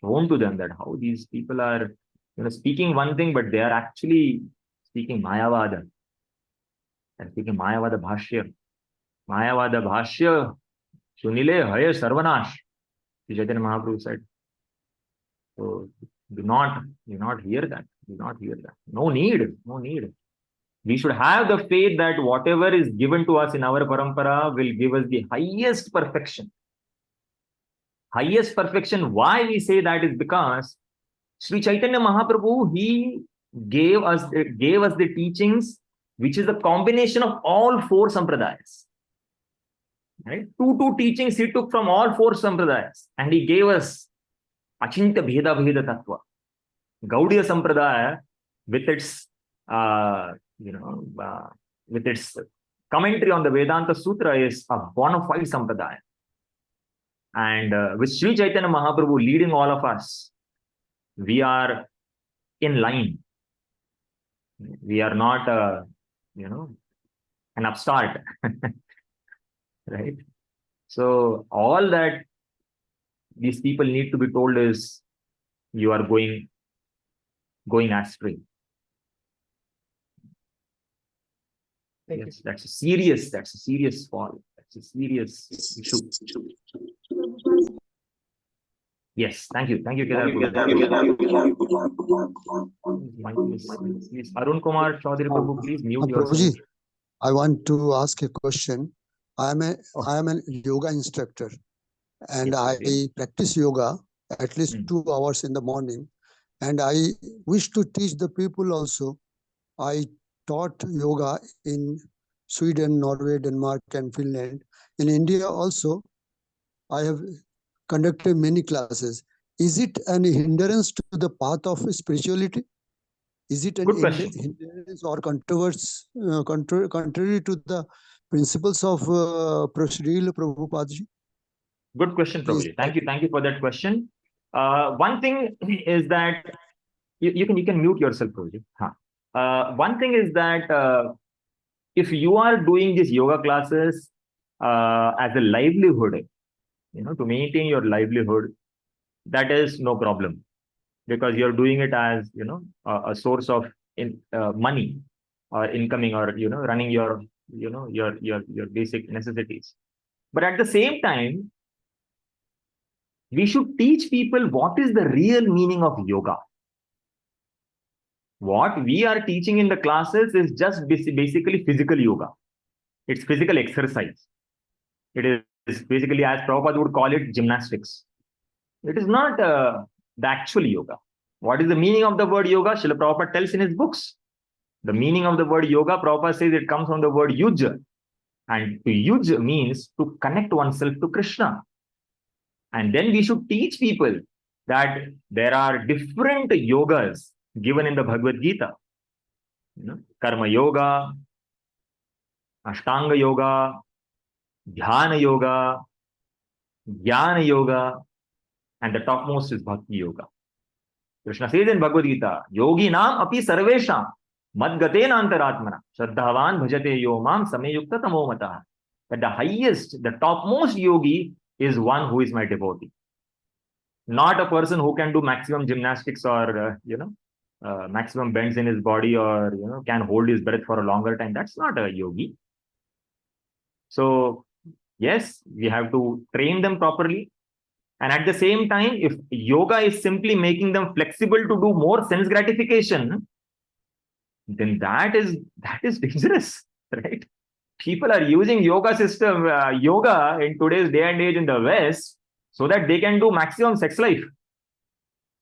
shown to them, that how these people are, you know, speaking one thing, but they are actually speaking Mayavada. They're speaking Mayavada Bhashya. Mayavada Bhashya, Sunile Haya Sarvanash, Chaitanya Mahaprabhu said. So do not hear that. Do not hear that. No need. No need. We should have the faith that whatever is given to us in our parampara will give us the highest perfection. Highest perfection. Why we say that is because Sri Chaitanya Mahaprabhu, he gave us the teachings, which is a combination of all four sampradayas. Right? Two teachings he took from all four sampradayas, and he gave us Achintya Bheda Bheda Tattva. Gaudiya Sampradaya, with its with its commentary on the Vedanta Sutra, is a bona fide sampradaya. And with Sri Chaitanya Mahaprabhu leading all of us, we are in line. We are not, an upstart. Right? So all that these people need to be told is, you are going astray. Yes, that's a serious fall. That's a serious issue. Yes, thank you, Kedar. Please, Arun Kumar Chaudhary Prabhu, please mute yourself. I want to ask a question. I am an yoga instructor, and Yes, I okay. practice yoga at least 2 hours in the morning, and I wish to teach the people also. I taught yoga in Sweden, Norway, Denmark, and Finland. In India also, I have conducted many classes. Is it an hindrance to the path of spirituality? Is it an Good question. hindrance or contrary to the principles of Srila Prabhupada? Good question, Please. Prabhuji. Thank you for that question. One thing is that you can mute yourself, Prabhuji. One thing is that if you are doing these yoga classes as a livelihood, to maintain your livelihood, that is no problem, because you're doing it as a source of money or incoming, or running your basic necessities. But at the same time, we should teach people what is the real meaning of yoga. What we are teaching in the classes is just basically physical yoga. It's physical exercise. It is basically, as Prabhupada would call it, gymnastics. It is not the actual yoga. What is the meaning of the word yoga? Srila Prabhupada tells in his books. The meaning of the word yoga, Prabhupada says it comes from the word yuj. And to yuj means to connect oneself to Krishna. And then we should teach people that there are different yogas given in the Bhagavad Gita. Karma yoga, Ashtanga yoga, Dhyana yoga, Jnana yoga, and the topmost is Bhakti yoga. Krishna says in Bhagavad Gita, Yogi nam api sarvesham madgatena antaratmana shraddhavan bhajate yo mam samyukta tamo matah. That the highest, the topmost yogi is one who is my devotee. Not a person who can do maximum gymnastics or, maximum bends in his body, or, can hold his breath for a longer time. That's not a yogi. So, yes, we have to train them properly. And at the same time, if yoga is simply making them flexible to do more sense gratification, then that is dangerous, right? People are using yoga in today's day and age in the West so that they can do maximum sex life.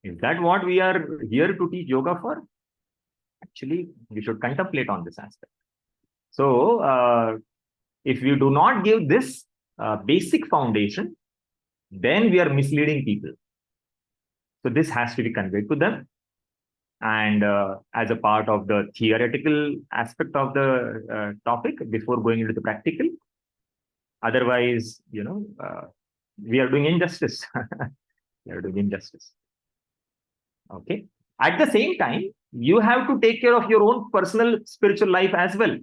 Is that what we are here to teach yoga for? Actually, we should contemplate on this aspect. So, if we do not give this basic foundation, then we are misleading people. So this has to be conveyed to them. And as a part of the theoretical aspect of the topic before going into the practical. Otherwise, we are doing injustice. We are doing injustice. Okay. At the same time, you have to take care of your own personal spiritual life as well.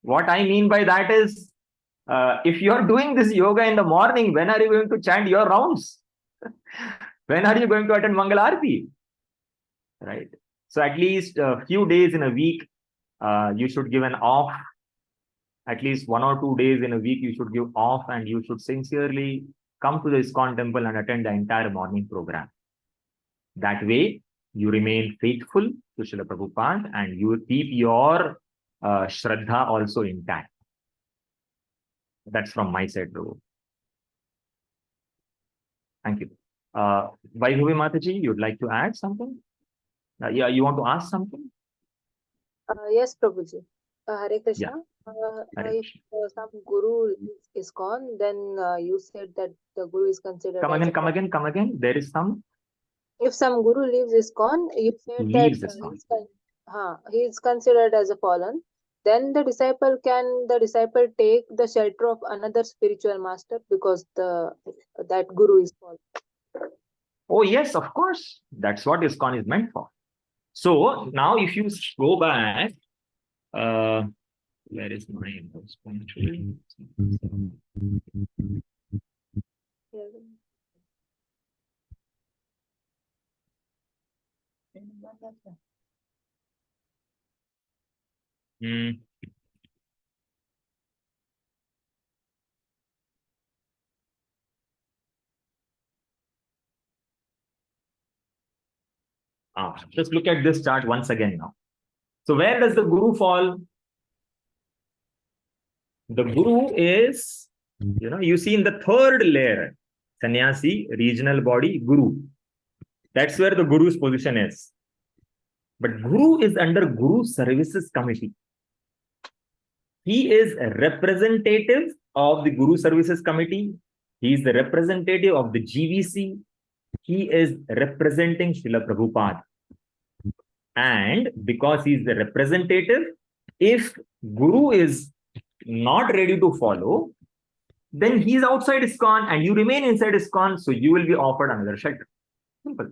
What I mean by that is, if you are doing this yoga in the morning, when are you going to chant your rounds? When are you going to attend Mangal Aarti? Right. So at least a few days in a week, you should give an off. At least 1 or 2 days in a week, you should give off, and you should sincerely come to the ISKCON temple and attend the entire morning program. That way, you remain faithful to Srila Prabhupada and you keep your Shraddha also intact. That's from my side, Prabhu. Thank you. Vaibhavi Mataji, you'd like to add something? Yeah, you want to ask something? Yes, Prabhuji. Hare Krishna. Hare If some guru is ISKCON, then you said that the guru is considered. Come again. There is some. If some guru leaves ISKCON, you said Leaves that ISKCON. he is considered as a fallen. Then the disciple take the shelter of another spiritual master because that guru is fallen. Oh yes, of course. That's what ISKCON is meant for. So now, if you go back, where is my responsibility? Just look at this chart once again now. So where does the guru fall? The guru is, you see in the third layer, sannyasi, regional body, guru. That's where the guru's position is. But guru is under Guru Services Committee. He is a representative of the Guru Services Committee. He is the representative of the GVC. He is representing Srila Prabhupada. And because he is the representative, if Guru is not ready to follow, then he is outside ISKCON and you remain inside ISKCON, so you will be offered another shelter. Simple.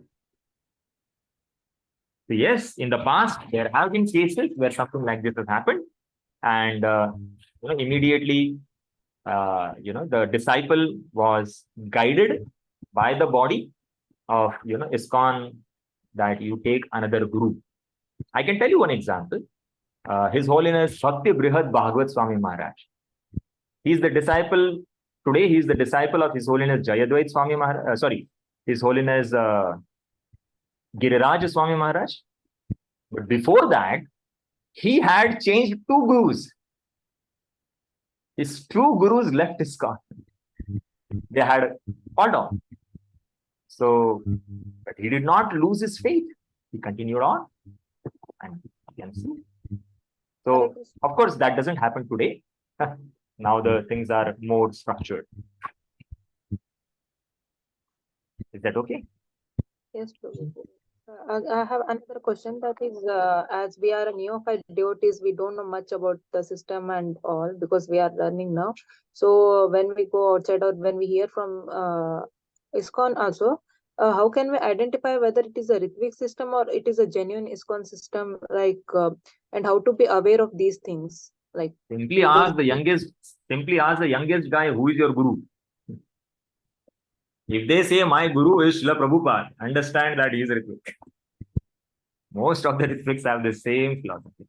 So yes, in the past, there have been cases where something like this has happened. And immediately, the disciple was guided by the body of, ISKCON that you take another guru. I can tell you one example. His Holiness Bhakti Brihad Bhagwat Swami Maharaj. He is the disciple, today he is the disciple of His Holiness Jayadvait Swami Maharaj, His Holiness Giriraj Swami Maharaj. But before that, he had changed 2 gurus. His 2 gurus left ISKCON. They had fallen off. So, but he did not lose his faith. He continued on. And you can see. So, of course, that doesn't happen today. Now the things are more structured. Is that okay? Yes, Prabhu. I have another question, that is, as we are a neophyte devotees, we don't know much about the system and all because we are learning now. So when we go outside or when we hear from ISKCON also, how can we identify whether it is a Ritvik system or it is a genuine ISKCON system, and how to be aware of these things? Simply ask the youngest guy, who is your guru? If they say my guru is Srila Prabhupada, understand that he is Ritvik. Most of the Ritviks have the same philosophy.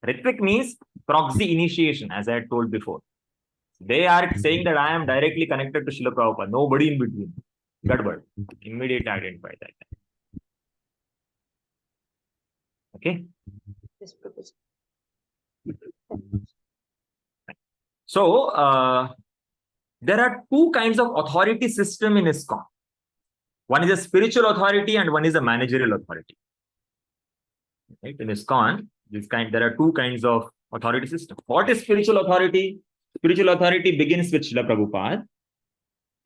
Ritvik means proxy initiation, as I had told before. They are saying that I am directly connected to Srila Prabhupada, nobody in between. Gadbad. Immediately identify that. Okay? Yes, Prabhuji. So, there are 2 kinds of authority system in ISKCON. One is a spiritual authority and one is a managerial authority. Right? In ISKCON, there are two kinds of authority system. What is spiritual authority? Spiritual authority begins with Srila Prabhupada,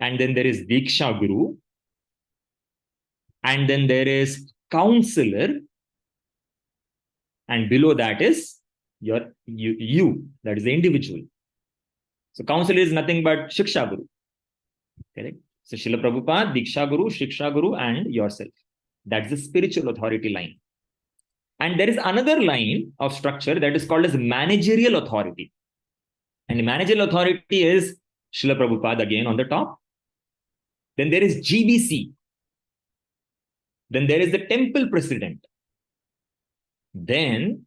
and then there is Diksha Guru, and then there is counselor, and below that is you, that is the individual. So counselor is nothing but Shiksha Guru. Correct? So Srila Prabhupada, Diksha Guru, Shiksha Guru, and yourself. That's the spiritual authority line. And there is another line of structure that is called as managerial authority. And the managerial authority is Srila Prabhupada again on the top. Then there is GBC. Then there is the temple president. Then,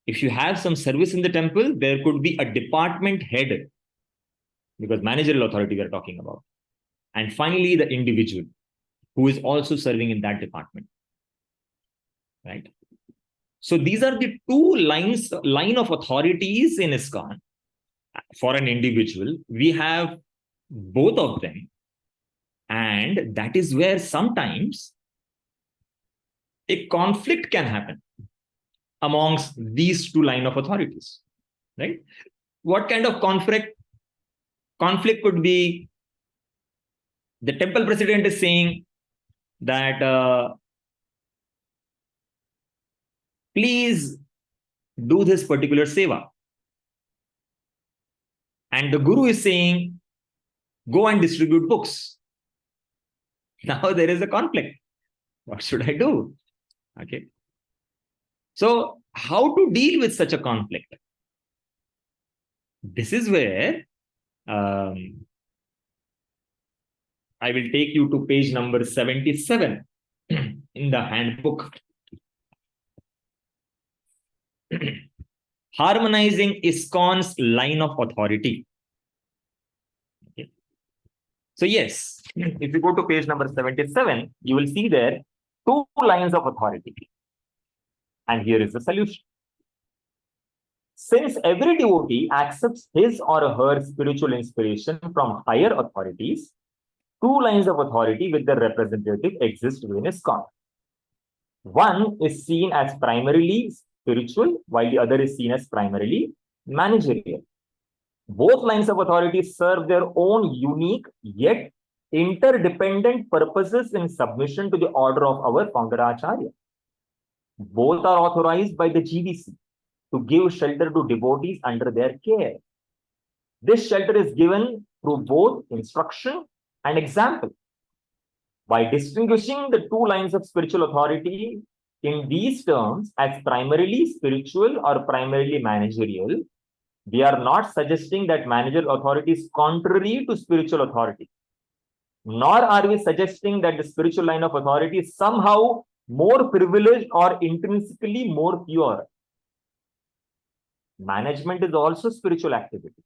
if you have some service in the temple, there could be a department head, because managerial authority we are talking about. And finally, the individual who is also serving in that department. Right? So these are the two line of authorities in ISKCON. For an individual, we have both of them. And that is where sometimes a conflict can happen amongst these two line of authorities. Right? What kind of conflict? Conflict could be the temple president is saying that please do this particular seva. And the guru is saying, go and distribute books. Now there is a conflict. What should I do? Okay. So how to deal with such a conflict? This is where I will take you to page number 77 in the handbook. Harmonizing ISKCON's line of authority. Okay. So yes, if you go to page number 77, you will see there two lines of authority. And here is the solution. Since every devotee accepts his or her spiritual inspiration from higher authorities, two lines of authority with their representative exist within ISKCON. One is seen as primarily spiritual, while the other is seen as primarily managerial. Both lines of authority serve their own unique yet interdependent purposes in submission to the order of our founder Acharya. Both are authorized by the GBC to give shelter to devotees under their care. This shelter is given through both instruction and example. By distinguishing the two lines of spiritual authority in these terms as primarily spiritual or primarily managerial, we are not suggesting that managerial authority is contrary to spiritual authority. Nor are we suggesting that the spiritual line of authority is somehow more privileged or intrinsically more pure. Management is also spiritual activity.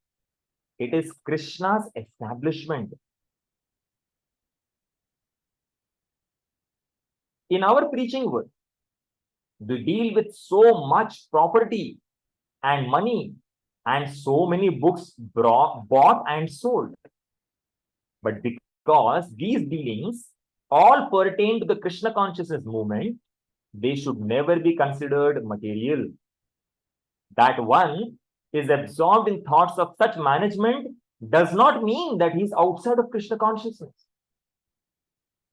It is Krishna's establishment. In our preaching world, we deal with so much property and money and so many books bought and sold. But because these dealings all pertain to the Krishna consciousness movement, they should never be considered material. That one is absorbed in thoughts of such management does not mean that he is outside of Krishna consciousness.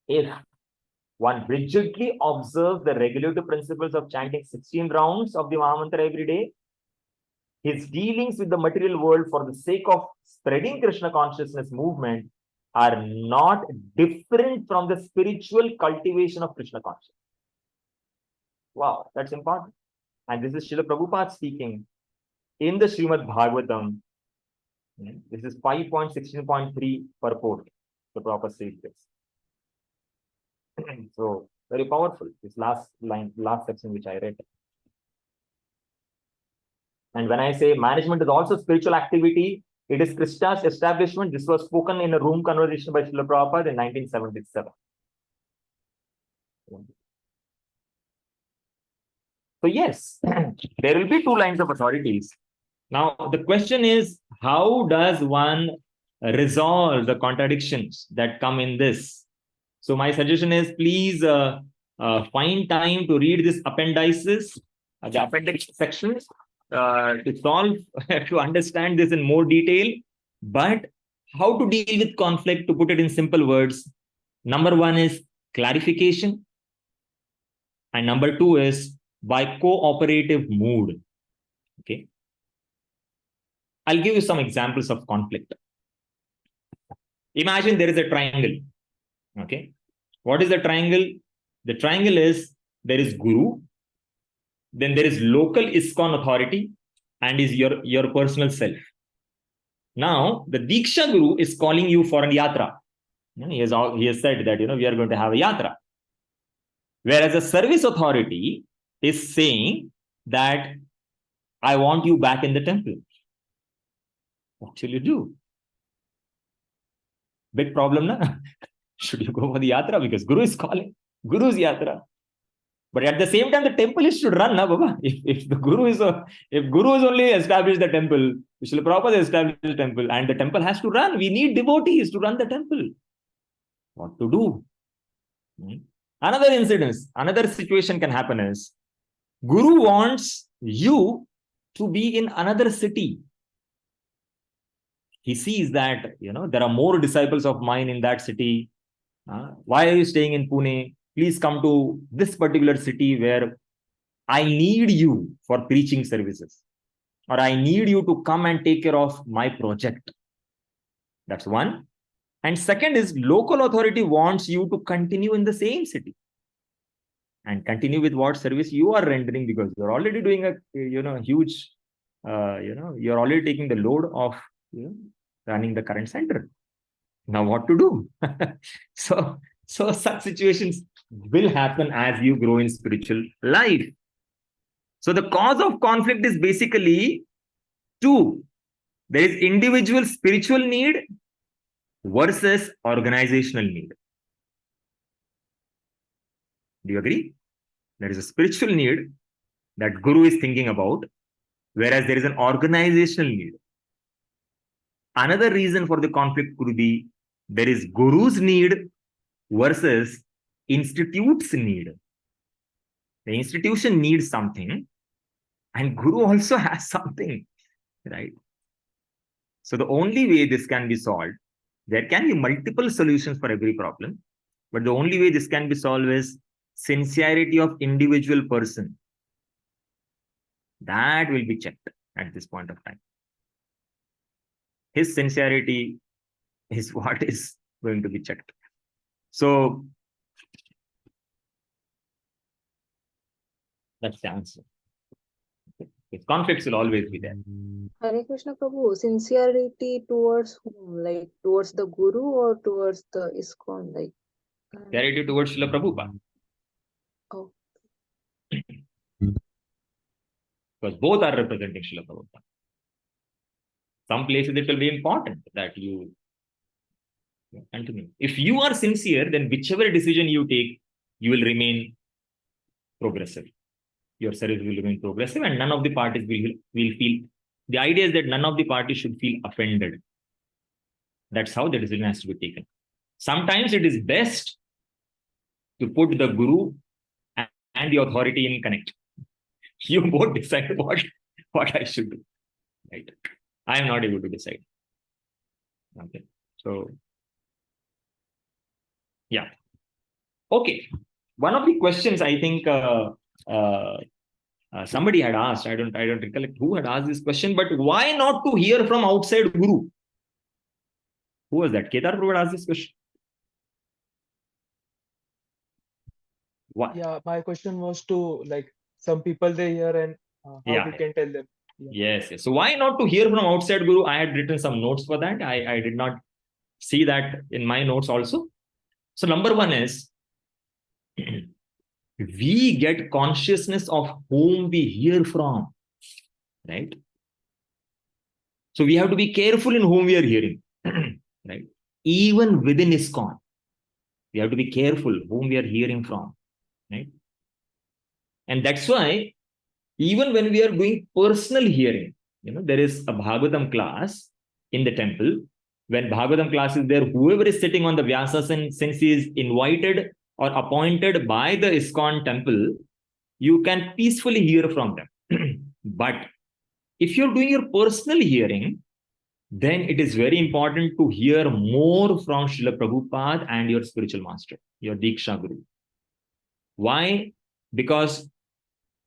If one rigidly observes the regulative principles of chanting 16 rounds of the Mahamantra every day, his dealings with the material world for the sake of spreading Krishna consciousness movement are not different from the spiritual cultivation of Krishna consciousness. Wow, that's important. And this is Srila Prabhupada speaking in the Srimad Bhagavatam. This is 5.16.3 purport. The Prabhupada says this. So very powerful, this last line, last section which I read. And when I say management is also spiritual activity, it is Krishna's establishment. This was spoken in a room conversation by Srila Prabhupada in 1977. So yes, there will be two lines of authorities. Now the question is, how does one resolve the contradictions that come in this? So my suggestion is, please find time to read this appendices the appendix section to solve, to understand this in more detail. But how to deal with conflict, to put it in simple words, number one is clarification. And number two is by cooperative mood. Okay. I'll give you some examples of conflict. Imagine there is a triangle. Okay. What is the triangle? The triangle is there is Guru, then there is local ISKCON authority, and is your personal self. Now, the Diksha Guru is calling you for a yatra. He has said that, we are going to have a yatra. Whereas the service authority is saying that I want you back in the temple. What shall you do? Big problem, na? Should you go for the yatra? Because Guru is calling. Guru's yatra. But at the same time, the temple should run, na, Baba. If Guru is only established the temple, Srila Prabhupada established the temple, and the temple has to run. We need devotees to run the temple. What to do? Another incident, another situation can happen is Guru wants you to be in another city. He sees that, there are more disciples of mine in that city. Why are you staying in Pune? Please come to this particular city where I need you for preaching services, or I need you to come and take care of my project. That's one. And second is local authority wants you to continue in the same city and continue with what service you are rendering, because you're already doing a huge you're already taking the load of running the current center. Now what to do? So such situations will happen as you grow in spiritual life. So the cause of conflict is basically two. There is individual spiritual need versus organizational need. Do you agree? There is a spiritual need that Guru is thinking about, whereas there is an organizational need. Another reason for the conflict could be there is Guru's need versus institute's need. The institution needs something and Guru also has something, right? So the only way this can be solved, there can be multiple solutions for every problem, but the only way this can be solved is sincerity of individual person. That will be checked at this point of time. His sincerity is what is going to be checked. So that's the answer. Okay. Conflicts will always be there. Hare Krishna Prabhu, sincerity towards whom? Like towards the Guru or towards the ISKCON? Like sincerity towards Srila Prabhupada. Oh. Because both are representing Srila Prabhupada. Some places it will be important that you continue. If you are sincere, then whichever decision you take, you will remain progressive. Your service will remain progressive and none of the parties will feel. The idea is that none of the parties should feel offended. That's how the decision has to be taken. Sometimes it is best to put the Guru and the authority in connect. You both decide what I should do. Right? I am not able to decide. Okay. So, yeah. Okay. One of the questions I think somebody had asked, I don't recollect who had asked this question, but why not to hear from outside Guru? Who was that? Kedar Prabhu asked this question. What? Yeah, my question was to like some people they hear and how we can tell them. Yeah. Yes. So why not to hear from outside Guru? I had written some notes for that. I did not see that in my notes also. So number one is we get consciousness of whom we hear from, right? So we have to be careful in whom we are hearing, right? Even within ISKCON, we have to be careful whom we are hearing from, right? And that's why even when we are doing personal hearing, there is a Bhagavatam class in the temple. When Bhagavatam class is there, whoever is sitting on the Vyasasana, since he is invited or appointed by the ISKCON temple, you can peacefully hear from them. But if you're doing your personal hearing, then it is very important to hear more from Srila Prabhupada and your spiritual master, your Diksha Guru. Why? Because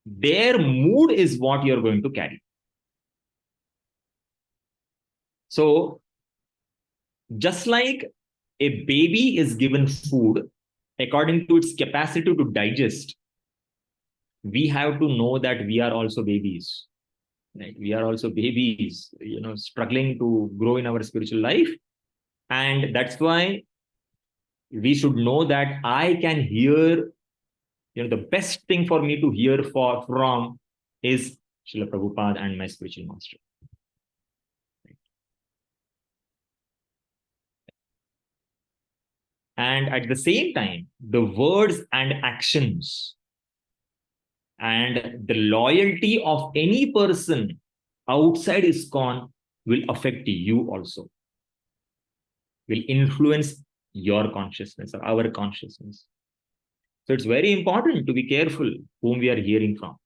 their mood is what you're going to carry. So, just like a baby is given food according to its capacity to digest, we have to know that we are also babies. Right? We are also babies, struggling to grow in our spiritual life. And that's why we should know that I can hear, the best thing for me to hear from is Srila Prabhupada and my spiritual master. And at the same time, the words and actions and the loyalty of any person outside ISKCON will affect you also, will influence your consciousness or our consciousness. So it's very important to be careful whom we are hearing from.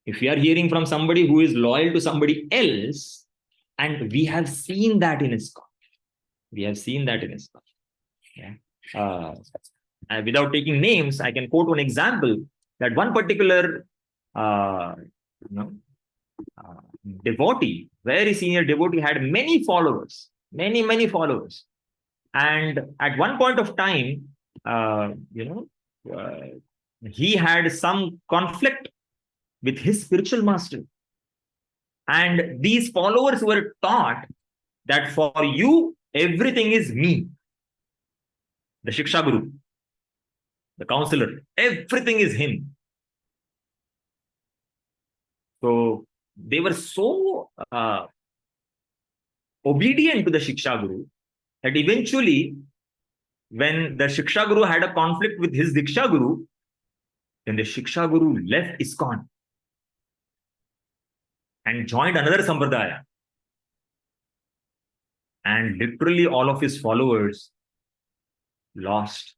If we are hearing from somebody who is loyal to somebody else, and we have seen that in ISKCON. We have seen that in ISKCON. Yeah. And without taking names, I can quote one example that one particular devotee, very senior devotee, had many followers, many followers. And at one point of time, he had some conflict with his spiritual master. And these followers were taught that for you, everything is me, the Shiksha Guru, the counselor, everything is him. So they were so obedient to the Shiksha Guru that eventually, when the Shiksha Guru had a conflict with his Diksha Guru, then the Shiksha Guru left ISKCON and joined another Sampradaya. And literally all of his followers lost.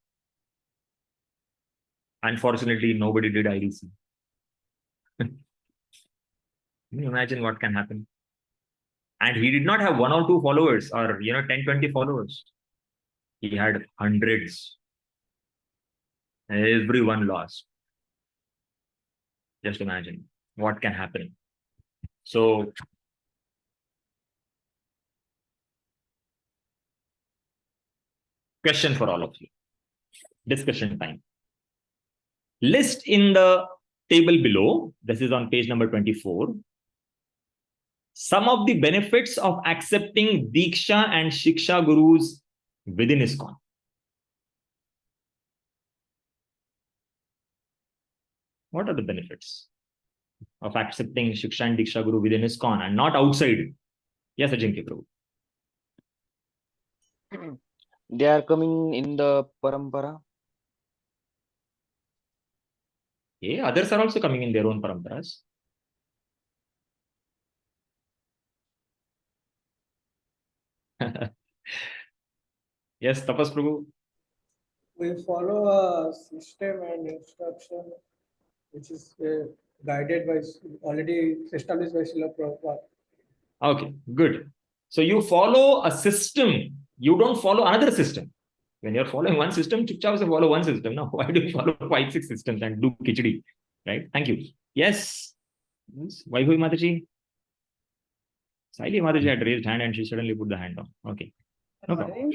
Unfortunately, nobody did IDC. Can you imagine what can happen? And he did not have 1 or 2 followers or 10, 20 followers. He had hundreds. Everyone lost. Just imagine what can happen. So question for all of you. Discussion time. List in the table below, this is on page number 24, some of the benefits of accepting Diksha and Shiksha Gurus within ISKCON. What are the benefits of accepting Shiksha and Diksha Guru within ISKCON and not outside? Yes, Ajinkya Prabhu. They are coming in the parampara. Yeah, others are also coming in their own paramparas. Yes, Tapas Prabhu. We follow a system and instruction which is guided by, already established by Srila Prabhupada. Okay, good. So you follow a system. You don't follow another system. When you're following one system, Chupchap will follow one system. Now, why do you follow 5, 6 systems and do khichdi? Right? Thank you. Yes. Vaibhavi Mataji. Saili Mataji had raised hand and she suddenly put the hand down. Okay. No problem.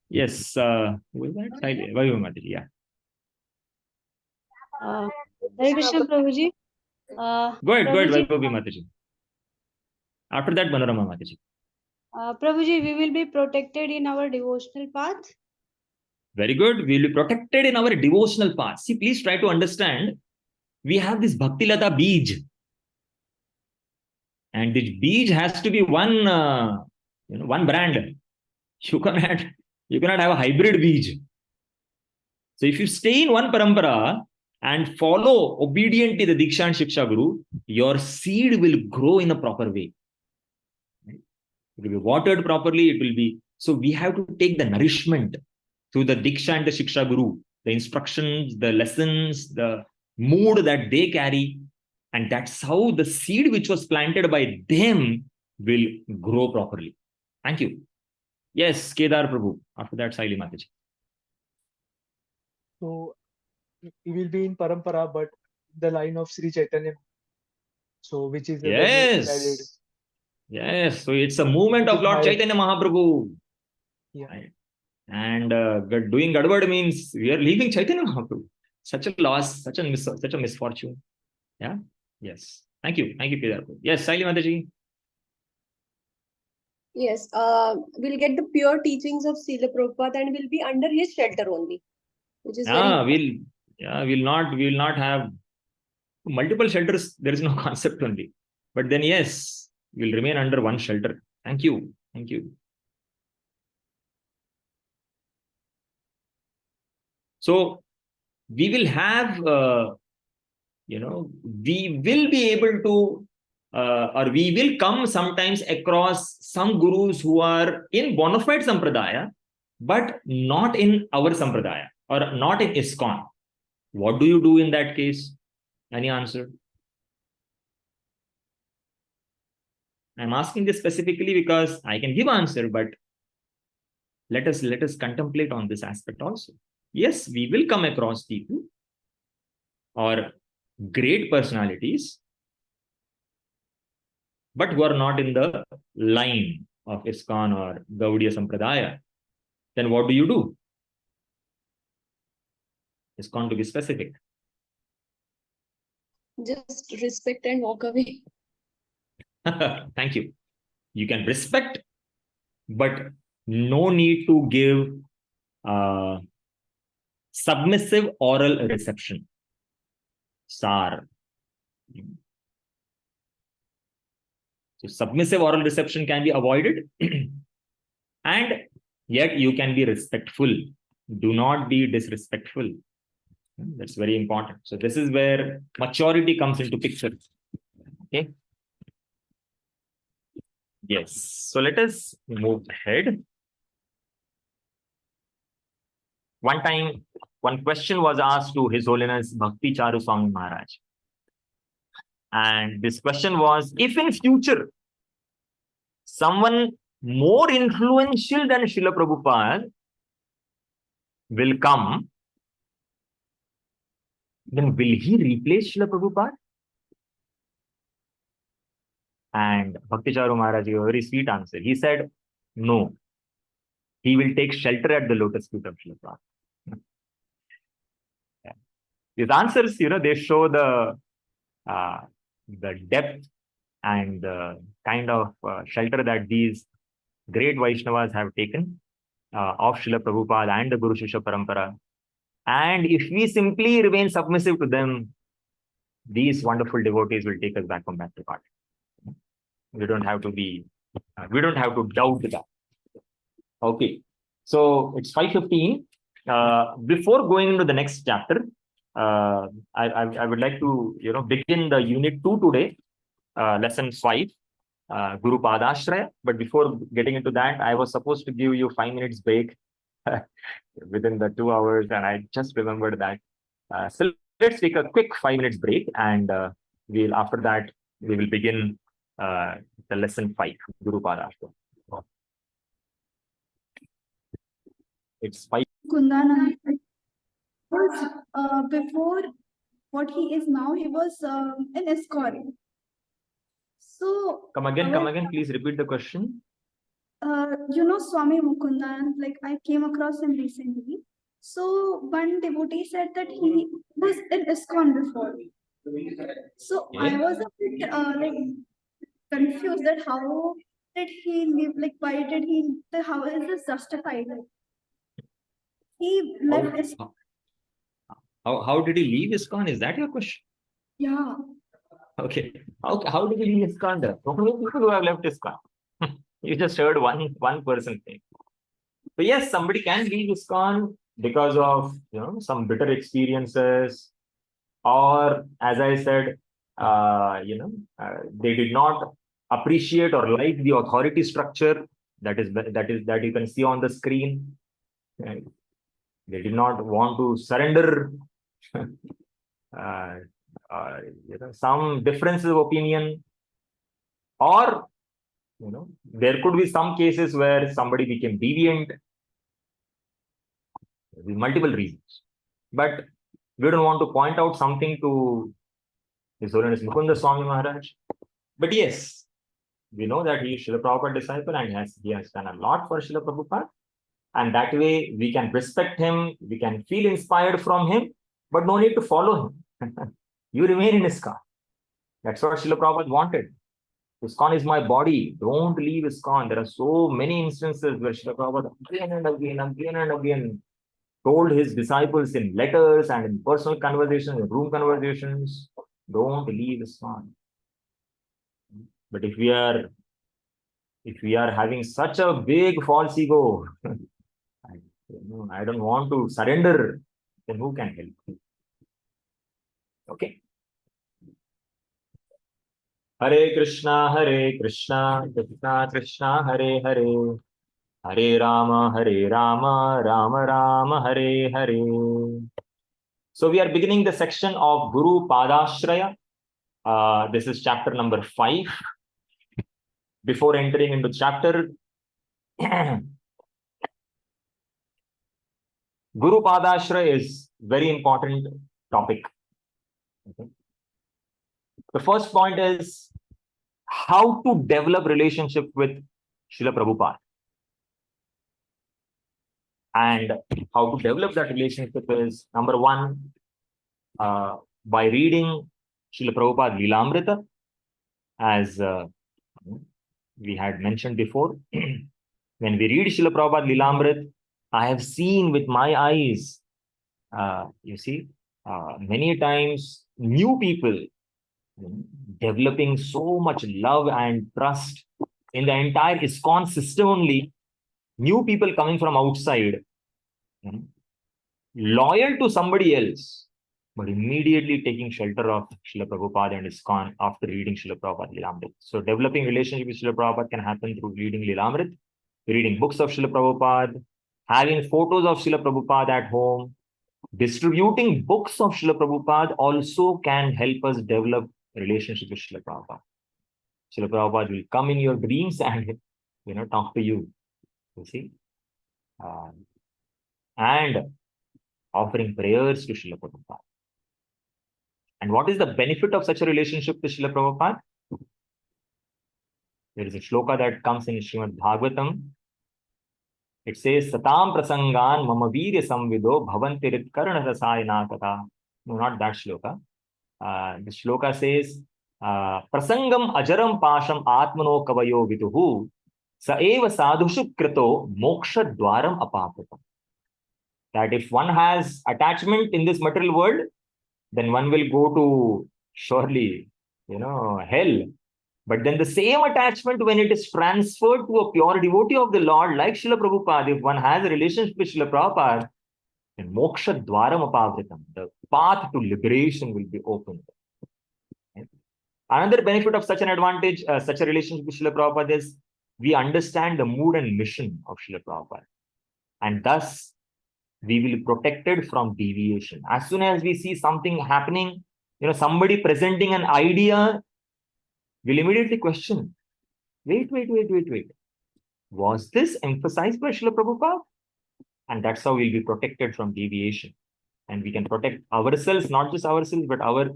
Yes. Who is that? Saili. Vaibhavi Mataji. Yeah. Hare Krishna, Prabhuji. Go ahead, Vaibhavi Mataji. After that, Manorama Mataji. Prabhuji, we will be protected in our devotional path. Very good. We will be protected in our devotional path. See, please try to understand. We have this Bhakti Lata Bij. And this Bij has to be one, one brand. You cannot have a hybrid Bij. So if you stay in one parampara and follow obediently the Diksha and Shiksha Guru, your seed will grow in a proper way. It will be watered properly. It will be. So we have to take the nourishment through the Diksha and the Shiksha Guru the instructions, the lessons, the mood that they carry. And that's how the seed which was planted by them will grow properly. Thank you. Yes, Kedar Prabhu. After that, Saili Mataji. So he will be in Parampara, but the line of Sri Chaitanya. So which is a very valid. Yes. So it's a movement of Lord Chaitanya Mahaprabhu. Yeah. Right. And doing Gadwad means we are leaving Chaitanya Mahaprabhu. Such a loss, such a misfortune. Yeah. Yes. Thank you. Thank you, Kedar. Yes, Saili Mataji. Yes, we'll get the pure teachings of Srila Prabhupada and we'll be under his shelter only, which is very We'll not have multiple shelters. There is no concept only. But then yes, we'll remain under one shelter. Thank you. Thank you. So we will have, we will be able to, or we will come sometimes across some gurus who are in bona fide sampradaya, but not in our sampradaya or not in ISKCON. What do you do in that case? Any answer? I'm asking this specifically because I can give answer, but let us contemplate on this aspect also. Yes, we will come across people or great personalities, but who are not in the line of ISKCON or Gaudiya Sampradaya. Then what do you do? ISKCON to be specific. just respect and walk away. Thank you. You can respect, but no need to give submissive oral reception. SAR. So submissive oral reception can be avoided and yet you can be respectful. Do not be disrespectful. That's very important. So this is where maturity comes into picture. Okay. Yes. So let us move ahead. One time, one question was asked to His Holiness Bhakti Charu Swami Maharaj. And this question was, if in future someone more influential than Srila Prabhupada will come, then will he replace Srila Prabhupada? And Bhakti Charu Maharaj gave a very sweet answer. He said, no. He will take shelter at the lotus feet of Srila Prabhupada. Yeah. These answers, they show the depth and the kind of shelter that these great Vaishnavas have taken of Srila Prabhupada and the Guru Shishya Parampara. And if we simply remain submissive to them, these wonderful devotees will take us back from back to part. We don't have to doubt that. Okay. So it's 5:15. Before going into the next chapter, I would like to begin the unit 2 today, lesson 5, Guru Padashraya. But before getting into that, I was supposed to give you 5 minutes break within the 2 hours, and I just remembered that. So let's take a quick 5 minutes break, and after that we will begin the lesson 5, Guru Padashraya. It's 5. Kundana, before what he is now, he was in ISKCON. So Come again, please repeat the question. Swami Mukundan, like I came across him recently. So one devotee said that he was in ISKCON before. So I was a bit confused that how did he live? Like why did he? How is this justified? Like he left ISKCON. How did he leave ISKCON? Is that your question? Yeah. Okay. How did he leave ISKCON? There are so many people who have left ISKCON. You just heard one person thing. So yes, somebody can leave ISKCON because of some bitter experiences, or as I said, they did not appreciate or like the authority structure that you can see on the screen. Right? They did not want to surrender some differences of opinion, or there could be some cases where somebody became deviant. With multiple reasons, but we don't want to point out something to His Holiness Mukunda Swami Maharaj. But yes, we know that he is Srila Prabhupada disciple, and he has done a lot for Srila Prabhupada. And that way we can respect him, we can feel inspired from him, but no need to follow him. You remain in ISKCON. That's what Srila Prabhupada wanted. ISKCON is my body. Don't leave ISKCON. There are so many instances where Srila Prabhupada again and again told his disciples in letters and in personal conversations, in room conversations, don't leave ISKCON. But if we are having such a big false ego, I don't want to surrender, then who can help? Okay. Hare Krishna, Krishna Krishna, Hare Hare. Hare Rama, Rama Rama, Hare Hare. So we are beginning the section of Guru Padashraya. This is chapter number 5. Before entering into chapter, Guru Padashraya is very important topic. Okay. The first point is how to develop relationship with Srila Prabhupada. And how to develop that relationship is, number one, by reading Srila Prabhupada Lilamrita, as we had mentioned before. When we read Srila Prabhupada Lilamrita, I have seen with my eyes, many times new people developing so much love and trust in the entire ISKCON system only. New people coming from outside, loyal to somebody else, but immediately taking shelter of Srila Prabhupada and ISKCON after reading Srila Prabhupada Lilamrita. So developing relationship with Srila Prabhupada can happen through reading Lilamrita, reading books of Srila Prabhupada, having photos of Srila Prabhupada at home. Distributing books of Srila Prabhupada also can help us develop a relationship with Srila Prabhupada. Srila Prabhupada will come in your dreams and talk to you. You see, and offering prayers to Srila Prabhupada. And what is the benefit of such a relationship with Srila Prabhupada? There is a shloka that comes in Srimad Bhagavatam. It says, Satam prasangan mama virya samvido bhavantirit karna rasayana tata. No, not that shloka. The shloka says, Prasangam ajaram pasham atmano kavayo vituhu sa eva sadhushu krito moksha dwaram apapatam. That if one has attachment in this material world, then one will go to surely, hell. But then the same attachment, when it is transferred to a pure devotee of the Lord, like Srila Prabhupada, if one has a relationship with Srila Prabhupada, then moksha dwaram apavritam, the path to liberation will be opened. Another benefit of such an advantage, such a relationship with Srila Prabhupada is we understand the mood and mission of Srila Prabhupada. And thus, we will be protected from deviation. As soon as we see something happening, somebody presenting an idea, we'll immediately question, wait. Was this emphasized by Srila Prabhupada? And that's how we'll be protected from deviation. And we can protect ourselves, not just ourselves, but our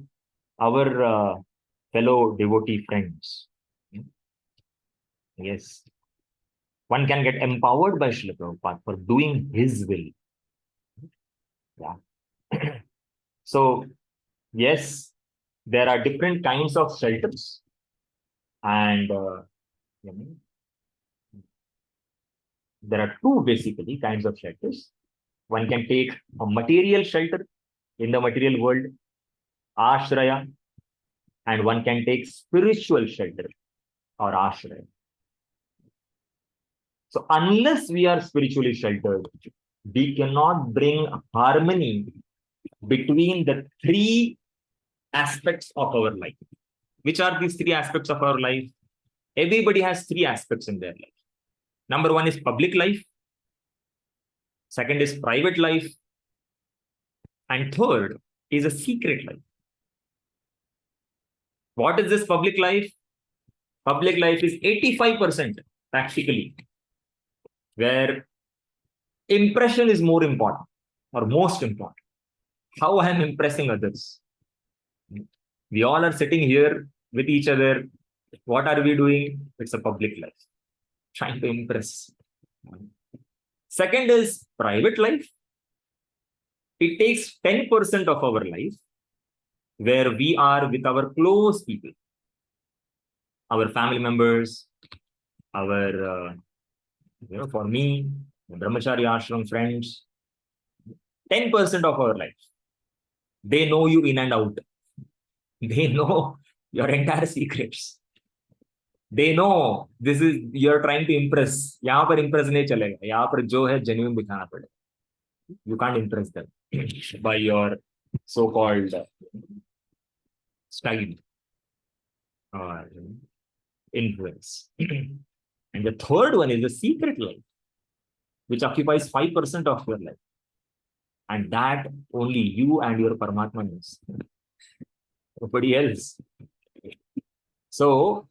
fellow devotee friends. Yes. One can get empowered by Srila Prabhupada for doing his will. Yeah. So, yes, there are different kinds of shelters. And there are two basically kinds of shelters. One can take a material shelter in the material world, ashraya, and one can take spiritual shelter or ashraya. So unless we are spiritually sheltered, we cannot bring harmony between the three aspects of our life. Which are these three aspects of our life? Everybody has three aspects in their life. Number one is public life. Second is private life. And third is a secret life. What is this public life? Public life is 85% practically, where impression is more important or most important. How I am impressing others. We all are sitting here with each other. What are we doing? It's a public life. Trying to impress. Second is private life. It takes 10% of our life where we are with our close people, our family members, our, for me, Brahmachari ashram friends, 10% of our life. They know you in and out. They know your entire secrets. They know this is, you're trying to impress. यहाँ पर impress नहीं चलेगा. यहाँ पर जो है genuine दिखाना पड़ेगा. You can't impress them by your so-called style or influence. And the third one is the secret life, which occupies 5% of your life. And that only you and your Paramatma knows. Nobody else. So,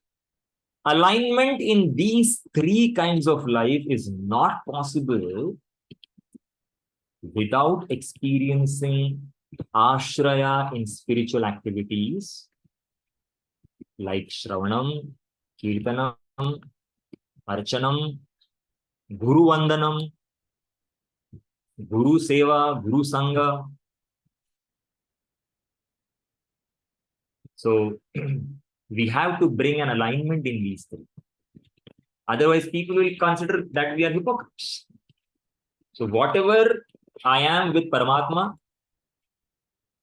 alignment in these three kinds of life is not possible without experiencing ashraya in spiritual activities like Shravanam, Kirtanam, Archanam, Guru Vandanam, Guru Seva, Guru Sangha. So, we have to bring an alignment in these three. Otherwise, people will consider that we are hypocrites. So, whatever I am with Paramatma,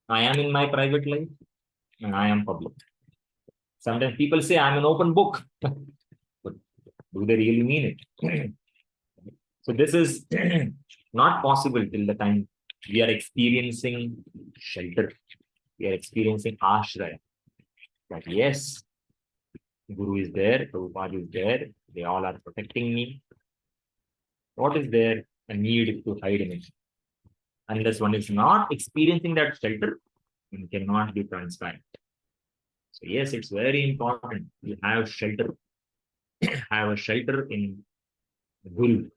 I am in my private life, and I am public. Sometimes people say, I'm an open book. But do they really mean it? So, this is not possible till the time we are experiencing shelter. We are experiencing ashraya. That yes, Guru is there, Prabhupada is there, they all are protecting me. What is there a need to hide in it? Unless one is not experiencing that shelter, one cannot be transparent. So yes, it's very important to have shelter, have a shelter in Guru.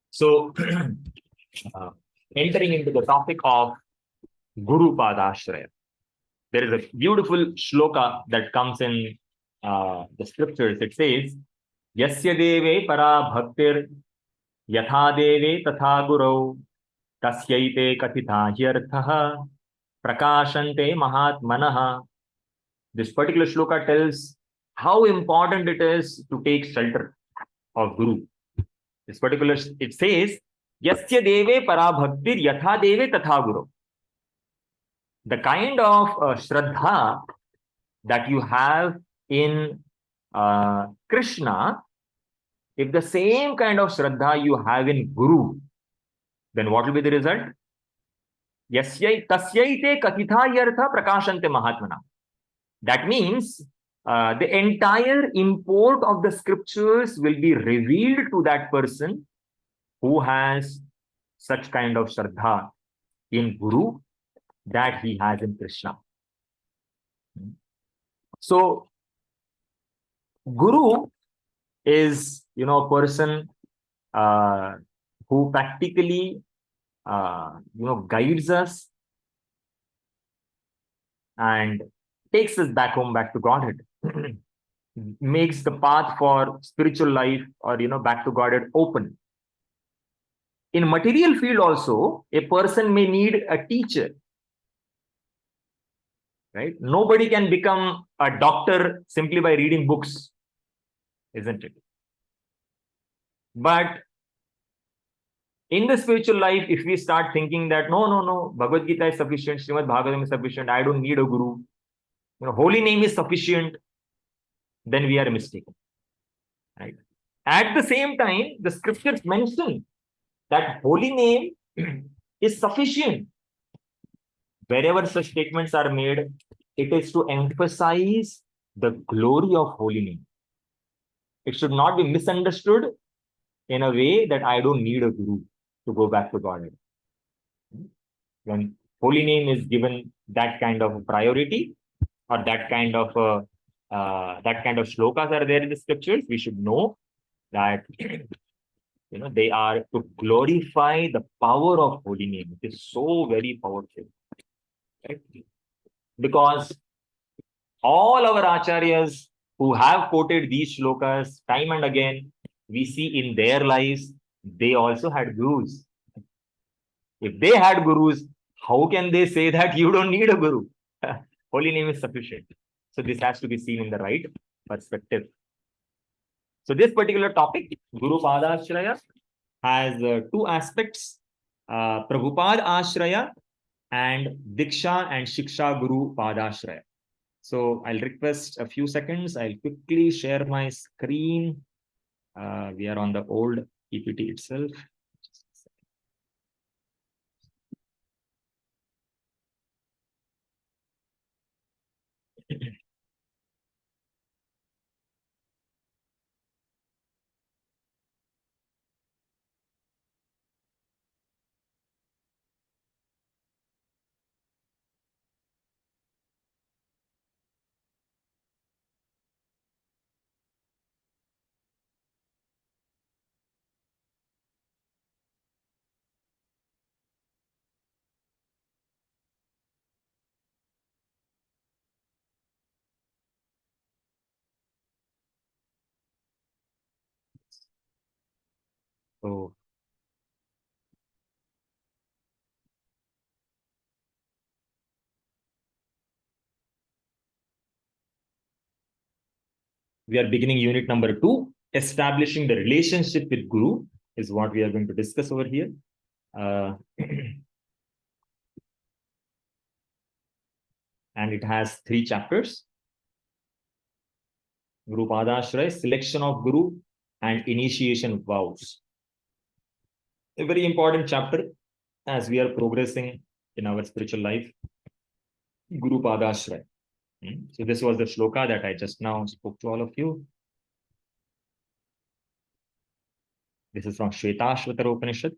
So, entering into the topic of Guru Padashraya. There is a beautiful shloka that comes in the scriptures. It says, Yasya deve para bhaktir yatha deve tatha gurau tasyaite kathita hyarthaha prakashante mahatmanaha. This particular shloka tells how important it is to take shelter of Guru. This particular, it says, Yasya deve para bhaktir yatha deve tatha gurau. The kind of shraddha that you have in Krishna, if the same kind of shraddha you have in Guru, then what will be the result? Tasyaite kathitha yartha prakashante mahatmana. That means the entire import of the scriptures will be revealed to that person who has such kind of shraddha in Guru that he has in Krishna. So, Guru is, a person who practically, guides us and takes us back home, back to Godhead, makes the path for spiritual life or, back to Godhead open. In material field also, a person may need a teacher. Right? Nobody can become a doctor simply by reading books, isn't it? But in the spiritual life, if we start thinking that no, Bhagavad Gita is sufficient, Srimad Bhagavatam is sufficient, I don't need a guru, holy name is sufficient, then we are mistaken. Right? At the same time, the scriptures mention that holy name is sufficient. Wherever such statements are made, it is to emphasize the glory of holy name. It should not be misunderstood in a way that I don't need a guru to go back to Godhead. when holy name is given that kind of priority, or that kind of shlokas are there in the scriptures, we should know that they are to glorify the power of holy name. It is so very powerful, right? Because all our acharyas who have quoted these shlokas time and again, we see in their lives, they also had gurus. If they had gurus, how can they say that you don't need a guru? Holy name is sufficient. So this has to be seen in the right perspective. So this particular topic, Guru Padashraya, has two aspects, Prabhupada Ashraya and Diksha and Shiksha Guru Padashraya. So I'll request a few seconds. I'll quickly share my screen. We are on the old PPT itself. So we are beginning unit number 2, establishing the relationship with Guru is what we are going to discuss over here. And it has 3 chapters. Guru Padashraya, selection of Guru, and initiation vows. A very important chapter as we are progressing in our spiritual life. Guru Padashraya. So this was the shloka that I just now spoke to all of you. This is from Shvetashvatara Upanishad.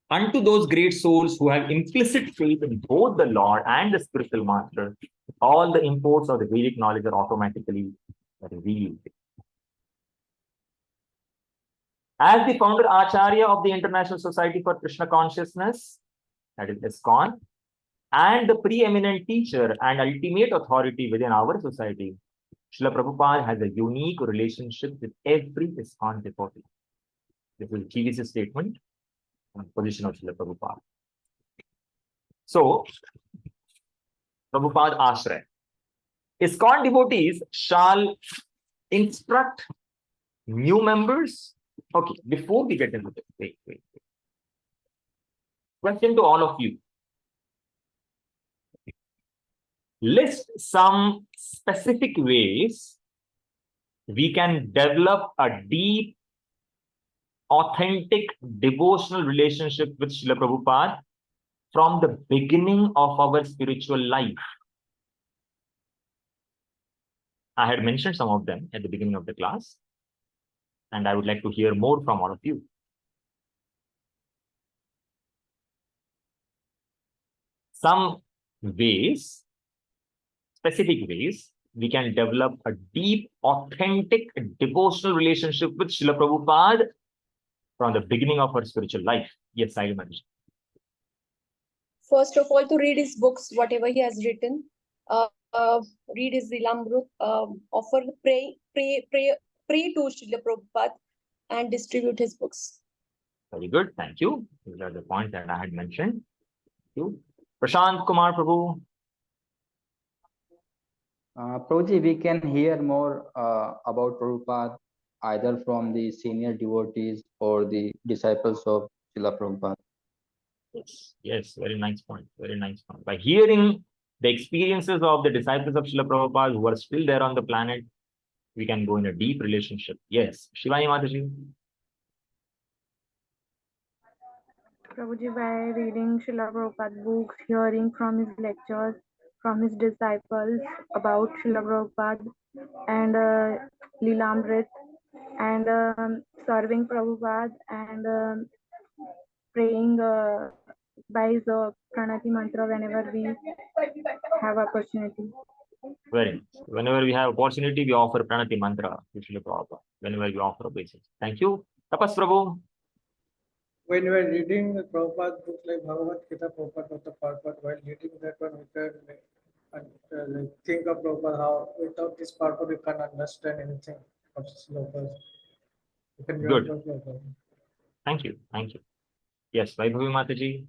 Unto those great souls who have implicit faith in both the Lord and the spiritual master, all the imports of the Vedic knowledge are automatically revealed. As the founder Acharya of the International Society for Krishna Consciousness, that is ISKCON, and the preeminent teacher and ultimate authority within our society, Srila Prabhupada has a unique relationship with every ISKCON devotee. This is GVC's statement on the position of Srila Prabhupada. So, Prabhupada Ashraya. ISKCON devotees shall instruct new members. Okay, before we get into this, wait. Question to all of you. List some specific ways we can develop a deep, authentic, devotional relationship with Srila Prabhupada from the beginning of our spiritual life. I had mentioned some of them at the beginning of the class, and I would like to hear more from all of you. Some ways, specific ways, we can develop a deep, authentic, devotional relationship with Srila Prabhupada from the beginning of our spiritual life. Yes, I mentioned. First of all, to read his books, whatever he has written. Read his Lilamrut, offer, pray to Srila Prabhupada and distribute his books. Very good, thank you. These are the points that I had mentioned. Thank you. Prashant Kumar Prabhu. Prabhuji, we can hear more about Prabhupada either from the senior devotees or the disciples of Srila Prabhupada. Yes, very nice point. Very nice point. By hearing the experiences of the disciples of Srila Prabhupada who are still there on the planet, we can go in a deep relationship. Yes, Shivani Mataji. Prabhuji, by reading Srila Prabhupada books, hearing from his lectures, from his disciples about Srila Prabhupada and Lilamrit, and serving Prabhupada and praying by the Pranati mantra whenever we have opportunity. Very nice. Whenever we have opportunity, we offer Pranati mantra to Srila Prabhupada. Whenever we offer obeisance. Thank you. Tapas Prabhu. When we are reading the Prabhupada book like Bhagavad Gita, Prabhupada of the purport, while reading that one, we can like, think of Prabhupada how without this purport we can't understand anything of slokas. You can Good. Prabhupada. Thank you. Thank you. Yes, Vaibhavi Mataji.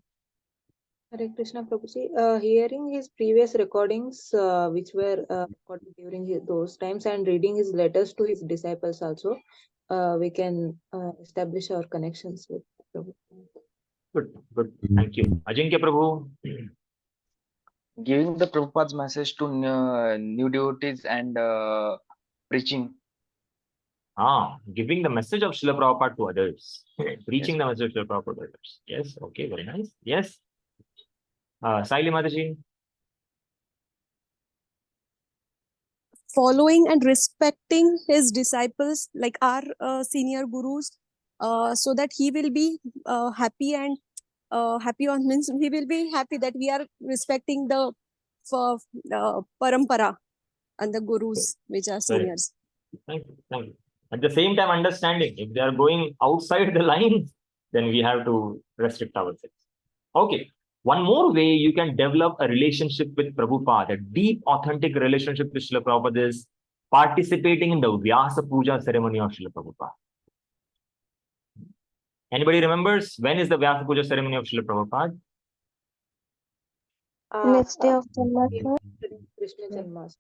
Hare Krishna Prabhuji, hearing his previous recordings, which were recorded during those times, and reading his letters to his disciples also, we can establish our connections with Prabhu. Good, good. Thank you. Ajinkya Prabhu. Giving the Prabhupada's message to new devotees and preaching. Giving the message of Srila Prabhupada to others. Preaching the message of Srila Prabhupada to others. Yes, okay, very nice. Yes. Saili Mataji. Following and respecting his disciples, like our senior gurus, so that he will be happy and happy on means he will be happy that we are respecting the parampara and the gurus which are seniors. Thank you. Thank you. At the same time, understanding if they are going outside the line, then we have to restrict ourselves. Okay. One more way you can develop a relationship with Prabhupada, a deep, authentic relationship with Srila Prabhupada, is participating in the Vyasa Puja ceremony of Srila Prabhupada. Anybody remembers when is the Vyasa Puja ceremony of Srila Prabhupada? Next day of Janmashtami. Krishna Janmashtami.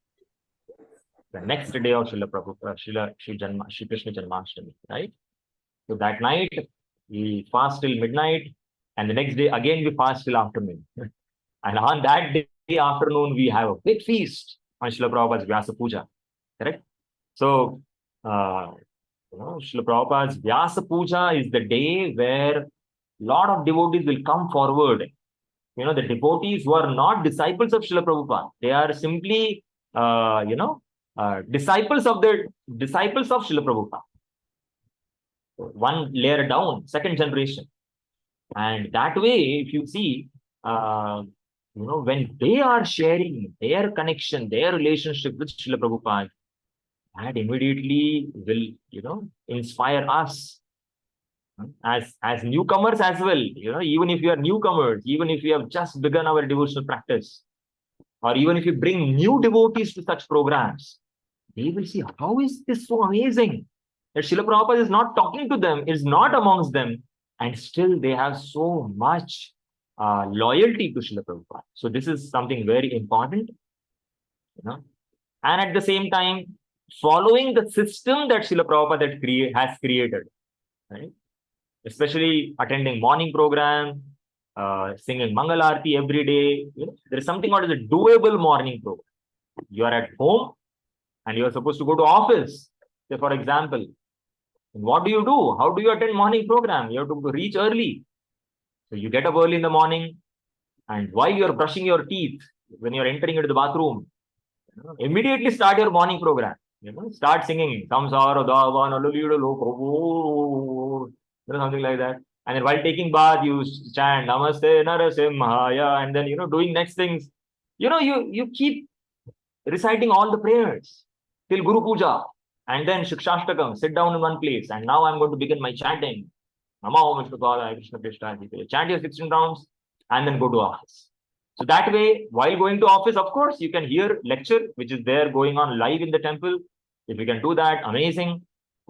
The next day of Srila Prabhupada, Shri Krishna Janmashtami, right? So that night we fast till midnight, and the next day again we fast till afternoon. And on that day afternoon we have a big feast on Srila Prabhupada's Vyasa Puja, correct? So, Srila Prabhupada's Vyasa Puja is the day where a lot of devotees will come forward. The devotees who are not disciples of Srila Prabhupada, they are simply, disciples of Srila Prabhupada. One layer down, second generation. And that way, if you see, when they are sharing their connection, their relationship with Srila Prabhupada, that immediately will, inspire us as newcomers as well. Even if you are newcomers, even if you have just begun our devotional practice, or even if you bring new devotees to such programs, they will see how is this so amazing that Srila Prabhupada is not talking to them, is not amongst them, and still they have so much loyalty to Srila Prabhupada. So this is something very important. And at the same time, following the system that Srila Prabhupada has created, right? Especially attending morning program, singing Mangal Aarti every day. There is something called as a doable morning program. You are at home and you are supposed to go to office. Say, for example, what do? How do you attend morning program? You have to reach early. So you get up early in the morning, and while you are brushing your teeth, when you are entering into the bathroom, immediately start your morning program. Start singing something like that. And then while taking bath, you chant Namaste Narasimhaya, and then doing next things. You keep reciting all the prayers till Guru Puja. And then Shikshashtakam, sit down in one place. And now I'm going to begin my chanting. Namo Vishnu Krishna Krishna. Chant your 16 rounds and then go to office. So that way, while going to office, of course, you can hear lecture, which is there going on live in the temple. If you can do that, amazing.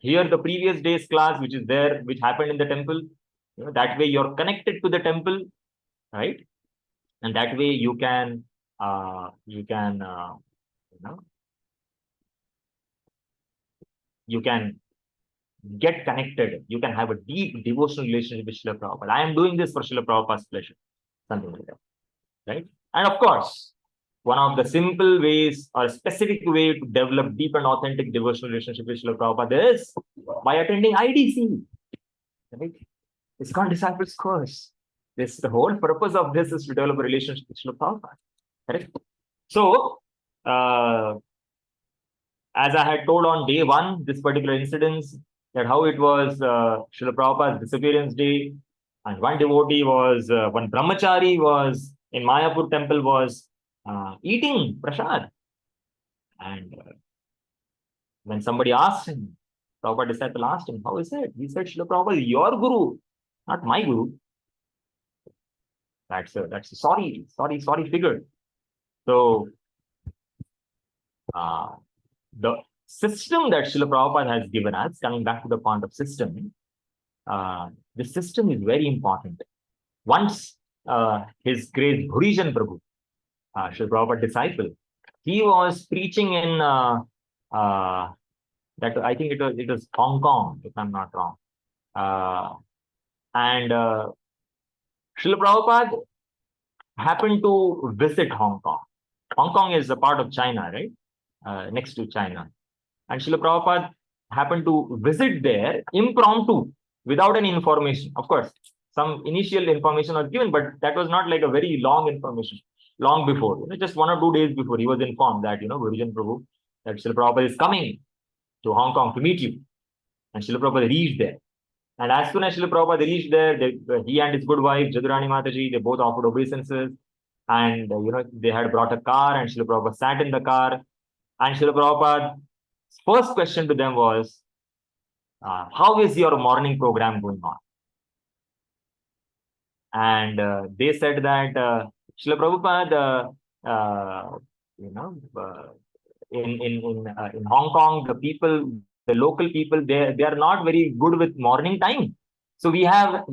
Hear the previous day's class, which is there, which happened in the temple. That way you're connected to the temple, right? And that way you can get connected. You can have a deep devotional relationship with Srila Prabhupada. I am doing this for Srila Prabhupada's pleasure. Something like that. Right? And of course, one of the simple ways or specific way to develop deep and authentic devotional relationship with Srila Prabhupada is by attending IDC. Right? It's called Disciples Course. The whole purpose of this is to develop a relationship with Srila Prabhupada. Correct? So, as I had told on day one, this particular incident, that how it was Srila Prabhupada's disappearance day, And one devotee was, one brahmachari was in Mayapur temple was eating prasad. And when somebody asked him, Prabhupada disciple asked him, how is it? He said, Srila Prabhupada, your guru, not my guru. That's a sorry figure. So the system that Srila Prabhupada has given us, coming back to the point of system, the system is very important. Once His Grace Bhurijan Prabhu, Srila Prabhupada disciple, he was preaching in that I think it was Hong Kong, if I'm not wrong. And Srila Prabhupada happened to visit Hong Kong. Hong Kong is a part of China, right? Next to China. And Srila Prabhupada happened to visit there impromptu, without any information. Of course, some initial information was given, but that was not like a very long information. Long before, just 1 or 2 days before, he was informed that, Bhurijan Prabhu, that Srila Prabhupada is coming to Hong Kong to meet you. And Srila Prabhupada reached there. And as soon as Srila Prabhupada reached there, he and his good wife, Jadurani Mataji, they both offered obeisances. And, they had brought a car, and Srila Prabhupada sat in the car. And Srila Prabhupada's first question to them was, how is your morning program going on? And they said that, Srila Prabhupada, in Hong Kong, the local people, they are not very good with morning time. So we have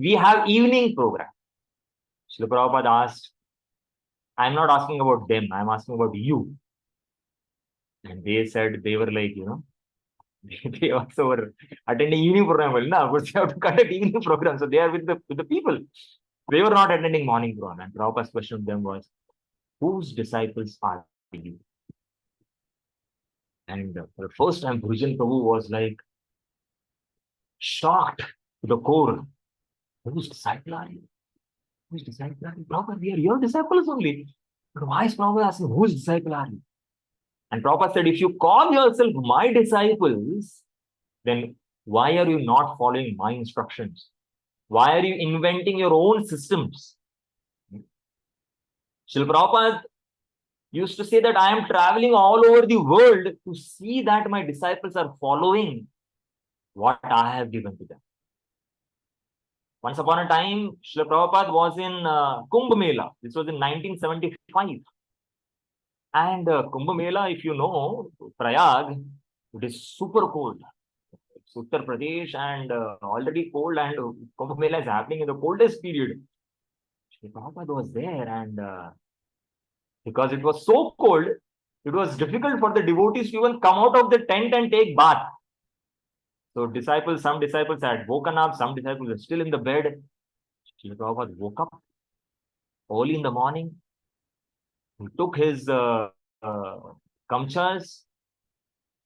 evening program. Srila Prabhupada asked, I'm not asking about them, I'm asking about you. And they said, they were like, they also were attending evening program. Well, now, but they have to conduct evening program. So they are with the people. They were not attending morning program. And Prabhupada's question to them was, whose disciples are you? And for the first time, Bhurijan Prabhu was like shocked to the core. Whose disciple are you? Whose disciple are you? Prabhupada, we are your disciples only. But why is Prabhupada asking, whose disciple are you? And Prabhupada said, if you call yourself my disciples, then why are you not following my instructions? Why are you inventing your own systems? Srila Prabhupada used to say that I am traveling all over the world to see that my disciples are following what I have given to them. Once upon a time, Srila Prabhupada was in Kumbh Mela. This was in 1975. And Kumbh Mela, if you know, Prayag, it is super cold. It's Uttar Pradesh and already cold, and Kumbh Mela is happening in the coldest period. Srila Prabhupada was there, and because it was so cold, it was difficult for the devotees to even come out of the tent and take bath. So some disciples had woken up, some disciples were still in the bed. Srila Prabhupada woke up early in the morning. He took his kamchas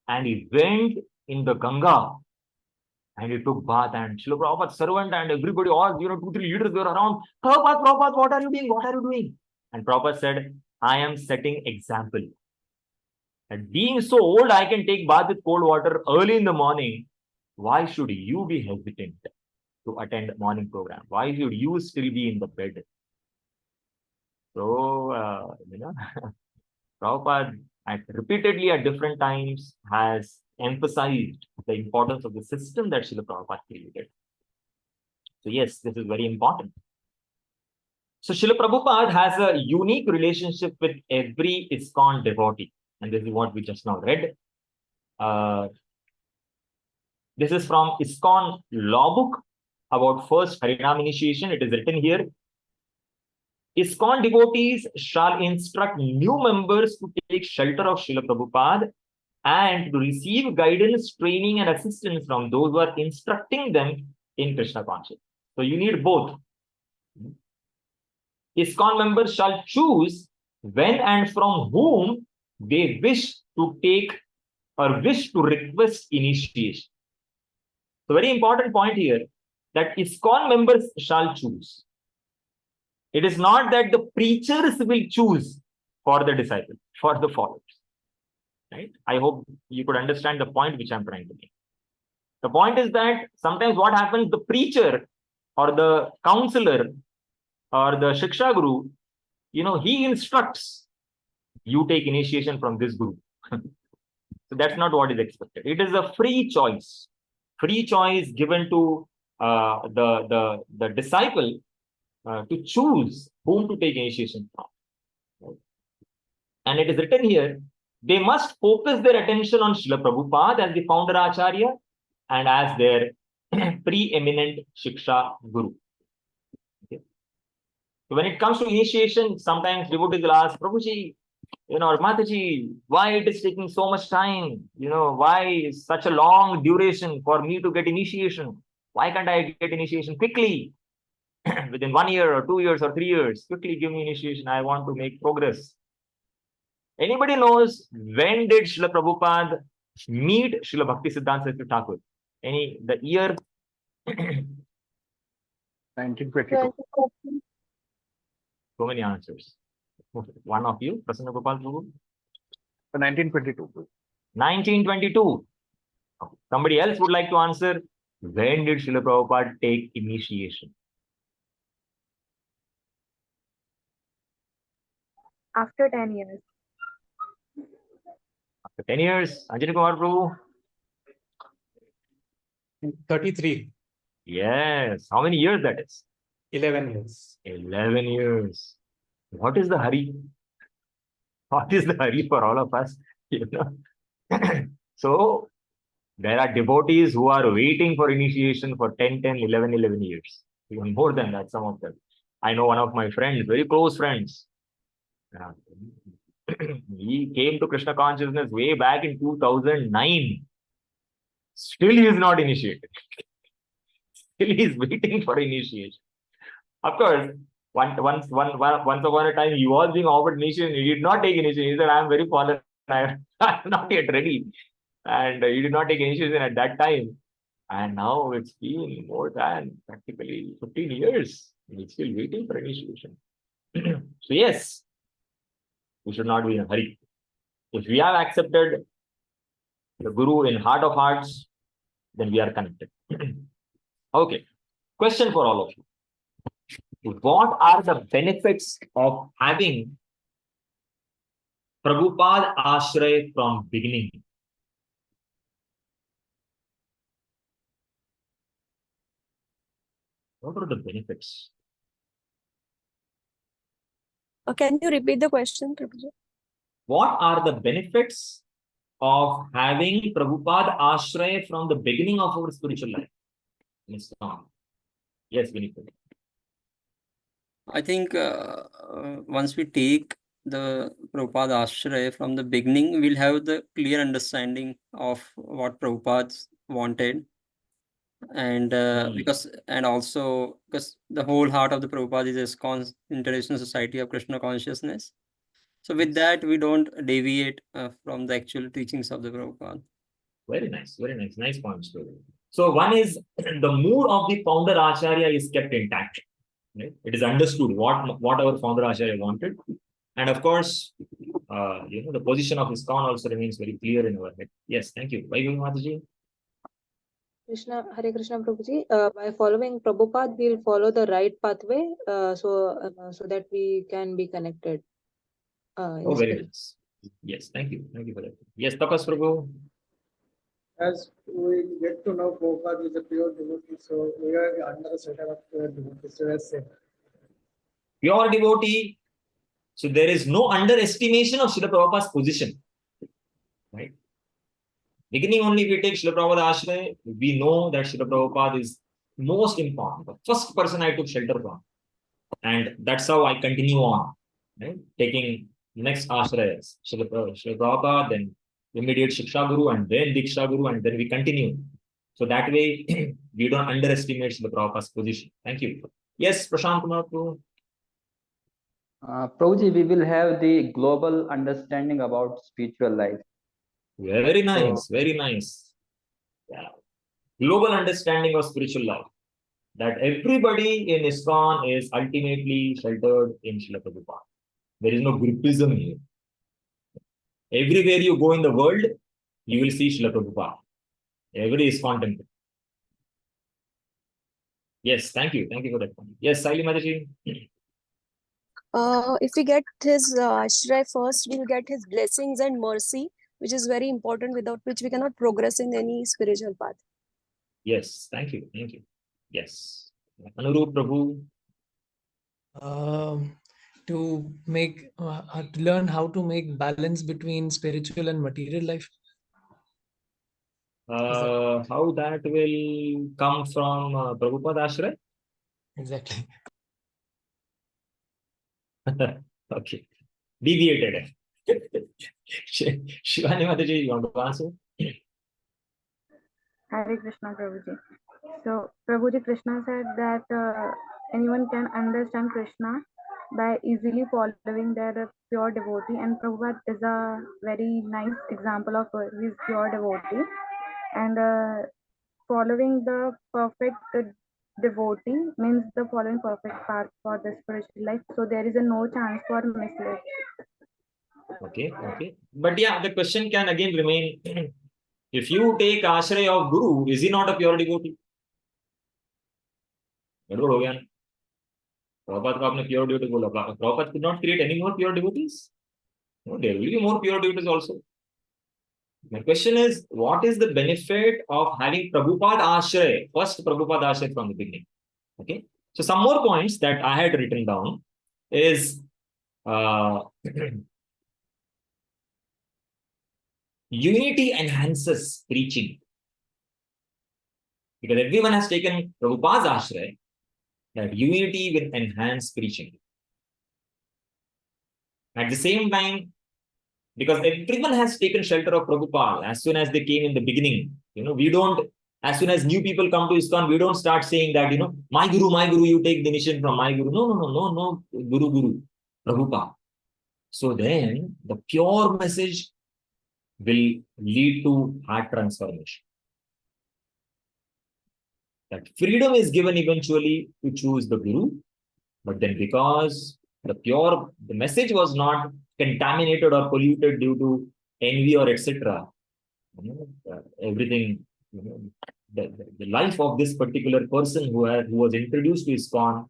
and he went in the Ganga and he took bath. And Srila Prabhupada's servant and everybody, all 2-3 leaders were around. Prabhupada, what are you doing? What are you doing? And Prabhupada said, I am setting example. And being so old, I can take bath with cold water early in the morning. Why should you be hesitant to attend morning program? Why should you still be in the bed? So, Prabhupada repeatedly at different times has emphasized the importance of the system that Srila Prabhupada created. So yes, this is very important. So Srila Prabhupada has a unique relationship with every ISKCON devotee. And this is what we just now read. This is from ISKCON law book about first Harinam initiation. It is written here. ISKCON devotees shall instruct new members to take shelter of Srila Prabhupada and to receive guidance, training, and assistance from those who are instructing them in Krishna consciousness. So you need both. ISKCON members shall choose when and from whom they wish to take or wish to request initiation. So very important point here that ISKCON members shall choose. It is not that the preachers will choose for the disciples, for the followers. Right? I hope you could understand the point which I'm trying to make. The point is that sometimes what happens, the preacher or the counselor or the Shiksha Guru, he instructs you take initiation from this guru. So that's not what is expected. It is a free choice given to the disciple to choose whom to take initiation from. Right? And it is written here, they must focus their attention on Srila Prabhupada as the founder Acharya and as their preeminent Shiksha Guru. Okay. So when it comes to initiation, sometimes devotees will ask, Prabhuji, or Mataji, why it is taking so much time? Why such a long duration for me to get initiation? Why can't I get initiation quickly? Within 1 year or 2 years or 3 years, quickly give me initiation. I want to make progress. Anybody knows when did Srila Prabhupada meet Srila Bhakti Siddhanta Saraswati Thakur? The year? 1922. So many answers. One of you, Prasanna Gopal Prabhu? 1922. 1922. Somebody else would like to answer. When did Srila Prabhupada take initiation? After 10 years. After 10 years, Anjani Kumar Prabhu? 33. Yes. How many years that is? 11 years. 11 years. What is the hurry? What is the hurry for all of us? So, there are devotees who are waiting for initiation for 10, 11 years. Even more than that, some of them. I know one of my friends, very close friends. He came to Krishna consciousness way back in 2009. Still he is not initiated. Still he is waiting for initiation. Of course, once upon a time he was being offered initiation. He did not take initiation. He said, I am very fallen. I am not yet ready. And he did not take initiation at that time. And now it's been more than practically 15 years. And he's still waiting for initiation. So yes, we should not be in a hurry. If we have accepted the Guru in heart of hearts, then we are connected. Okay. Question for all of you. What are the benefits of having Prabhupada Ashray from beginning? What are the benefits? Can you repeat the question, Prabhuji? What are the benefits of having Prabhupada Ashray from the beginning of our spiritual life? Yes, Vinipur. I think once we take the Prabhupada Ashray from the beginning, we'll have the clear understanding of what Prabhupada wanted. And also because the whole heart of the Prabhupada is ISKCON, International Society of Krishna Consciousness. So with that, we don't deviate from the actual teachings of the Prabhupada. Very nice, very nice. Nice points. So one is the mood of the founder Acharya is kept intact. Right? It is understood what our founder Acharya wanted. And of course, the position of ISKCON also remains very clear in our head. Yes, thank you. Vaibhavi Mataji. Hare Krishna Prabhuji, by following Prabhupada, we'll follow the right pathway so that we can be connected. Oh, very nice. Yes, thank you. Thank you for that. Yes, Tapas Prabhu. As we get to know Prabhupada is a pure devotee, so we are under the setup of pure devotee. So let's say Pure devotee. So there is no underestimation of Srila Prabhupada's position. Right? Beginning only, if we take Srila Prabhupada Ashray, we know that Srila Prabhupada is most important, the first person I took shelter from. And that's how I continue on, right? Taking next Ashrayas, Srila Prabhupada, then immediate Shiksha Guru, and then Diksha Guru, and then we continue. So that way, we don't underestimate Srila Prabhupada's position. Thank you. Yes, Prashant Kumar Prabhu. Prabhuji, we will have the global understanding about spiritual life. Very nice, very nice. Yeah. Global understanding of spiritual life. That everybody in ISKCON is ultimately sheltered in Srila Prabhupada. There is no groupism here. Everywhere you go in the world, you will see Srila Prabhupada. Every ISKCON temple. Yes, thank you. Thank you for that point. Yes, Saili Mataji. If we get his Ashray first, we'll get his blessings and mercy, which is very important, without which we cannot progress in any spiritual path. Yes, thank you. Thank you. Yes. Anurup Prabhu. To learn how to make balance between spiritual and material life. How that will come from Prabhupada Ashray? Exactly. Okay. Deviated. Shivani Mataji, you want to answer? Hare Krishna, Prabhuji. So, Prabhuji, Krishna said that anyone can understand Krishna by easily following their pure devotee, and Prabhupada is a very nice example of his pure devotee. And following the perfect devotee means the following perfect path for the spiritual life. So, there is no chance for mislead. Okay, okay. But yeah, the question can again remain, if you take Ashray of Guru, is he not a pure devotee? गड़बड़ हो गया ना? Prabhupada को आपने pure devotee बोला. Prabhupada could not create any more pure devotees? No, there will be more pure devotees also. My question is, what is the benefit of having Prabhupada Ashray, first Prabhupada Ashray from the beginning? Okay. So some more points that I had written down is unity enhances preaching. Because everyone has taken Prabhupada's Ashray, that unity will enhance preaching. At the same time, because everyone has taken shelter of Prabhupada as soon as they came in the beginning, we don't, as soon as new people come to ISKCON, we don't start saying that, my Guru, you take the initiation from my Guru. No, Guru, Prabhupada. So then the pure message will lead to heart transformation. That freedom is given eventually to choose the Guru, but then because the message was not contaminated or polluted due to envy or etc., everything, the life of this particular person who was introduced to ISKCON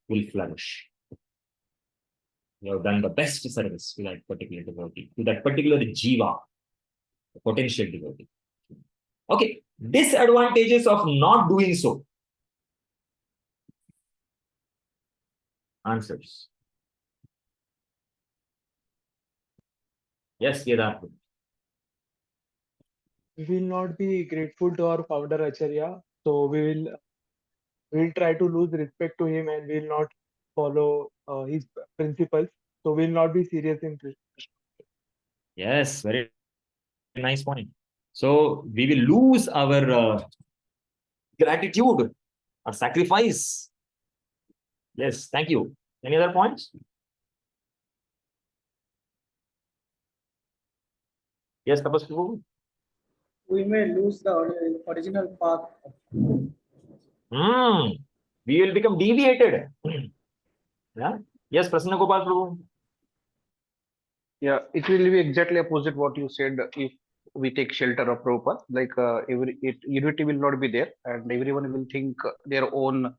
will flourish. You have done the best service to that particular devotee, to that particular jiva, the potential devotee. Okay, disadvantages of not doing so. Answers. Yes, Kedar. We will not be grateful to our founder Acharya, so we will try to lose respect to him and we will not follow his principles. So we will not be serious in Krishna. Yes, very nice point. So we will lose our gratitude or sacrifice. Yes, thank you. Any other points? Yes, Tapas Prabhu? We may lose the original path. We will become deviated. Yeah. Yes, Prasanna Gopal Prabhu. Yeah, it will be exactly opposite what you said. If we take shelter of Prabhupada, like unity will not be there, and everyone will think their own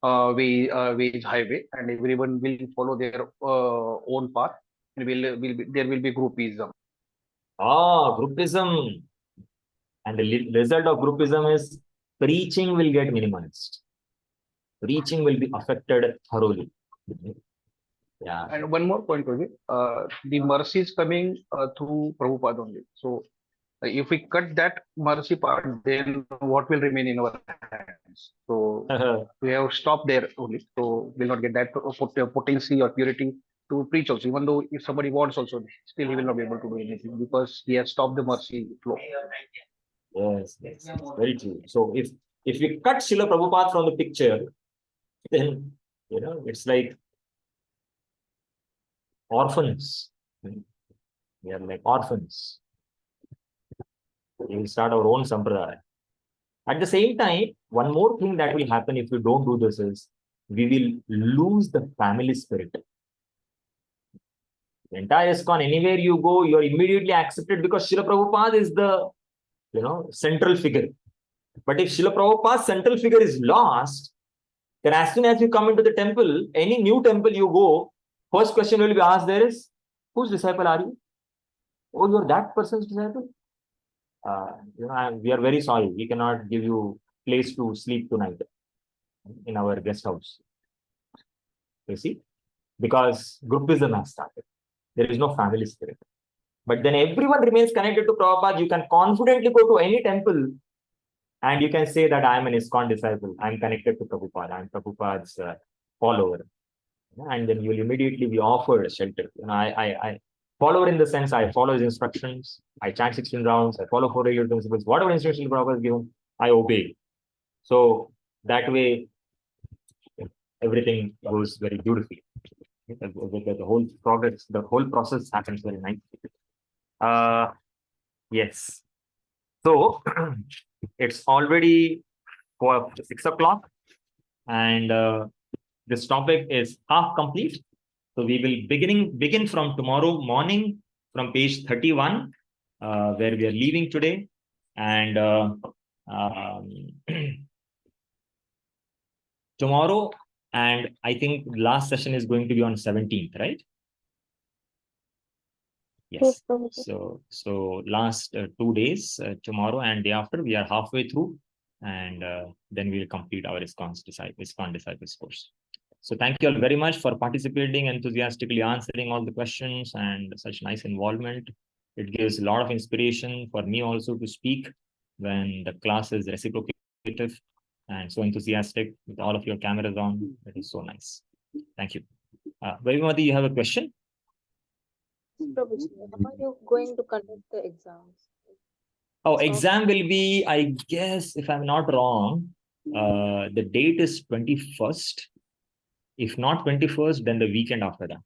way is highway, and everyone will follow their own path, and there will be groupism. Groupism. And the result of groupism is preaching will get minimized. Preaching will be affected thoroughly. Yeah. And one more point, the mercy is coming through Prabhupada only. So if we cut that mercy part, then what will remain in our hands? So we have stopped there only. So we'll not get that potency or purity to preach also. Even though if somebody wants also, still he will not be able to do anything because he has stopped the mercy flow. Yes, very true. So if we cut Srila Prabhupada from the picture, then it's like orphans. We are like orphans. We will start our own sampradaya. At the same time, one more thing that will happen if we don't do this is we will lose the family spirit. The entire ISKCON, anywhere you go, you are immediately accepted because Srila Prabhupada is the central figure. But if Srila Prabhupada's central figure is lost, Then as soon as you come into the temple, any new temple you go, first question will be asked there is, whose disciple are you? Oh, you're that person's disciple? We are very sorry. We cannot give you place to sleep tonight in our guest house. You see? Because groupism has started. There is no family spirit. But then everyone remains connected to Prabhupada. You can confidently go to any temple and you can say that I am an ISKCON disciple. I am connected to Prabhupada. I am Prabhupada's follower. And then you will immediately be offered shelter. I follower in the sense I follow his instructions. I chant 16 rounds. I follow 4 regular principles. Whatever instruction Prabhupada is given, I obey. So that way, everything goes very beautifully. The whole progress, the whole process happens very nicely. Yes. So it's already for 6 o'clock, and this topic is half complete. So we will begin from tomorrow morning from page 31, where we are leaving today, and tomorrow. And I think last session is going to be on 17th, right? Yes. So last 2 days, tomorrow and day after, we are halfway through, and then we will complete our ISKCON Disciples course. So thank you all very much for participating, enthusiastically answering all the questions, and such nice involvement. It gives a lot of inspiration for me also to speak when the class is reciprocative and so enthusiastic with all of your cameras on. It is so nice. Thank you. Vaibhamati, you have a question? Prabhuji, how are you going to conduct the exams? Oh, exam will be, I guess, if I'm not wrong, the date is 21st. If not 21st, then the weekend after that.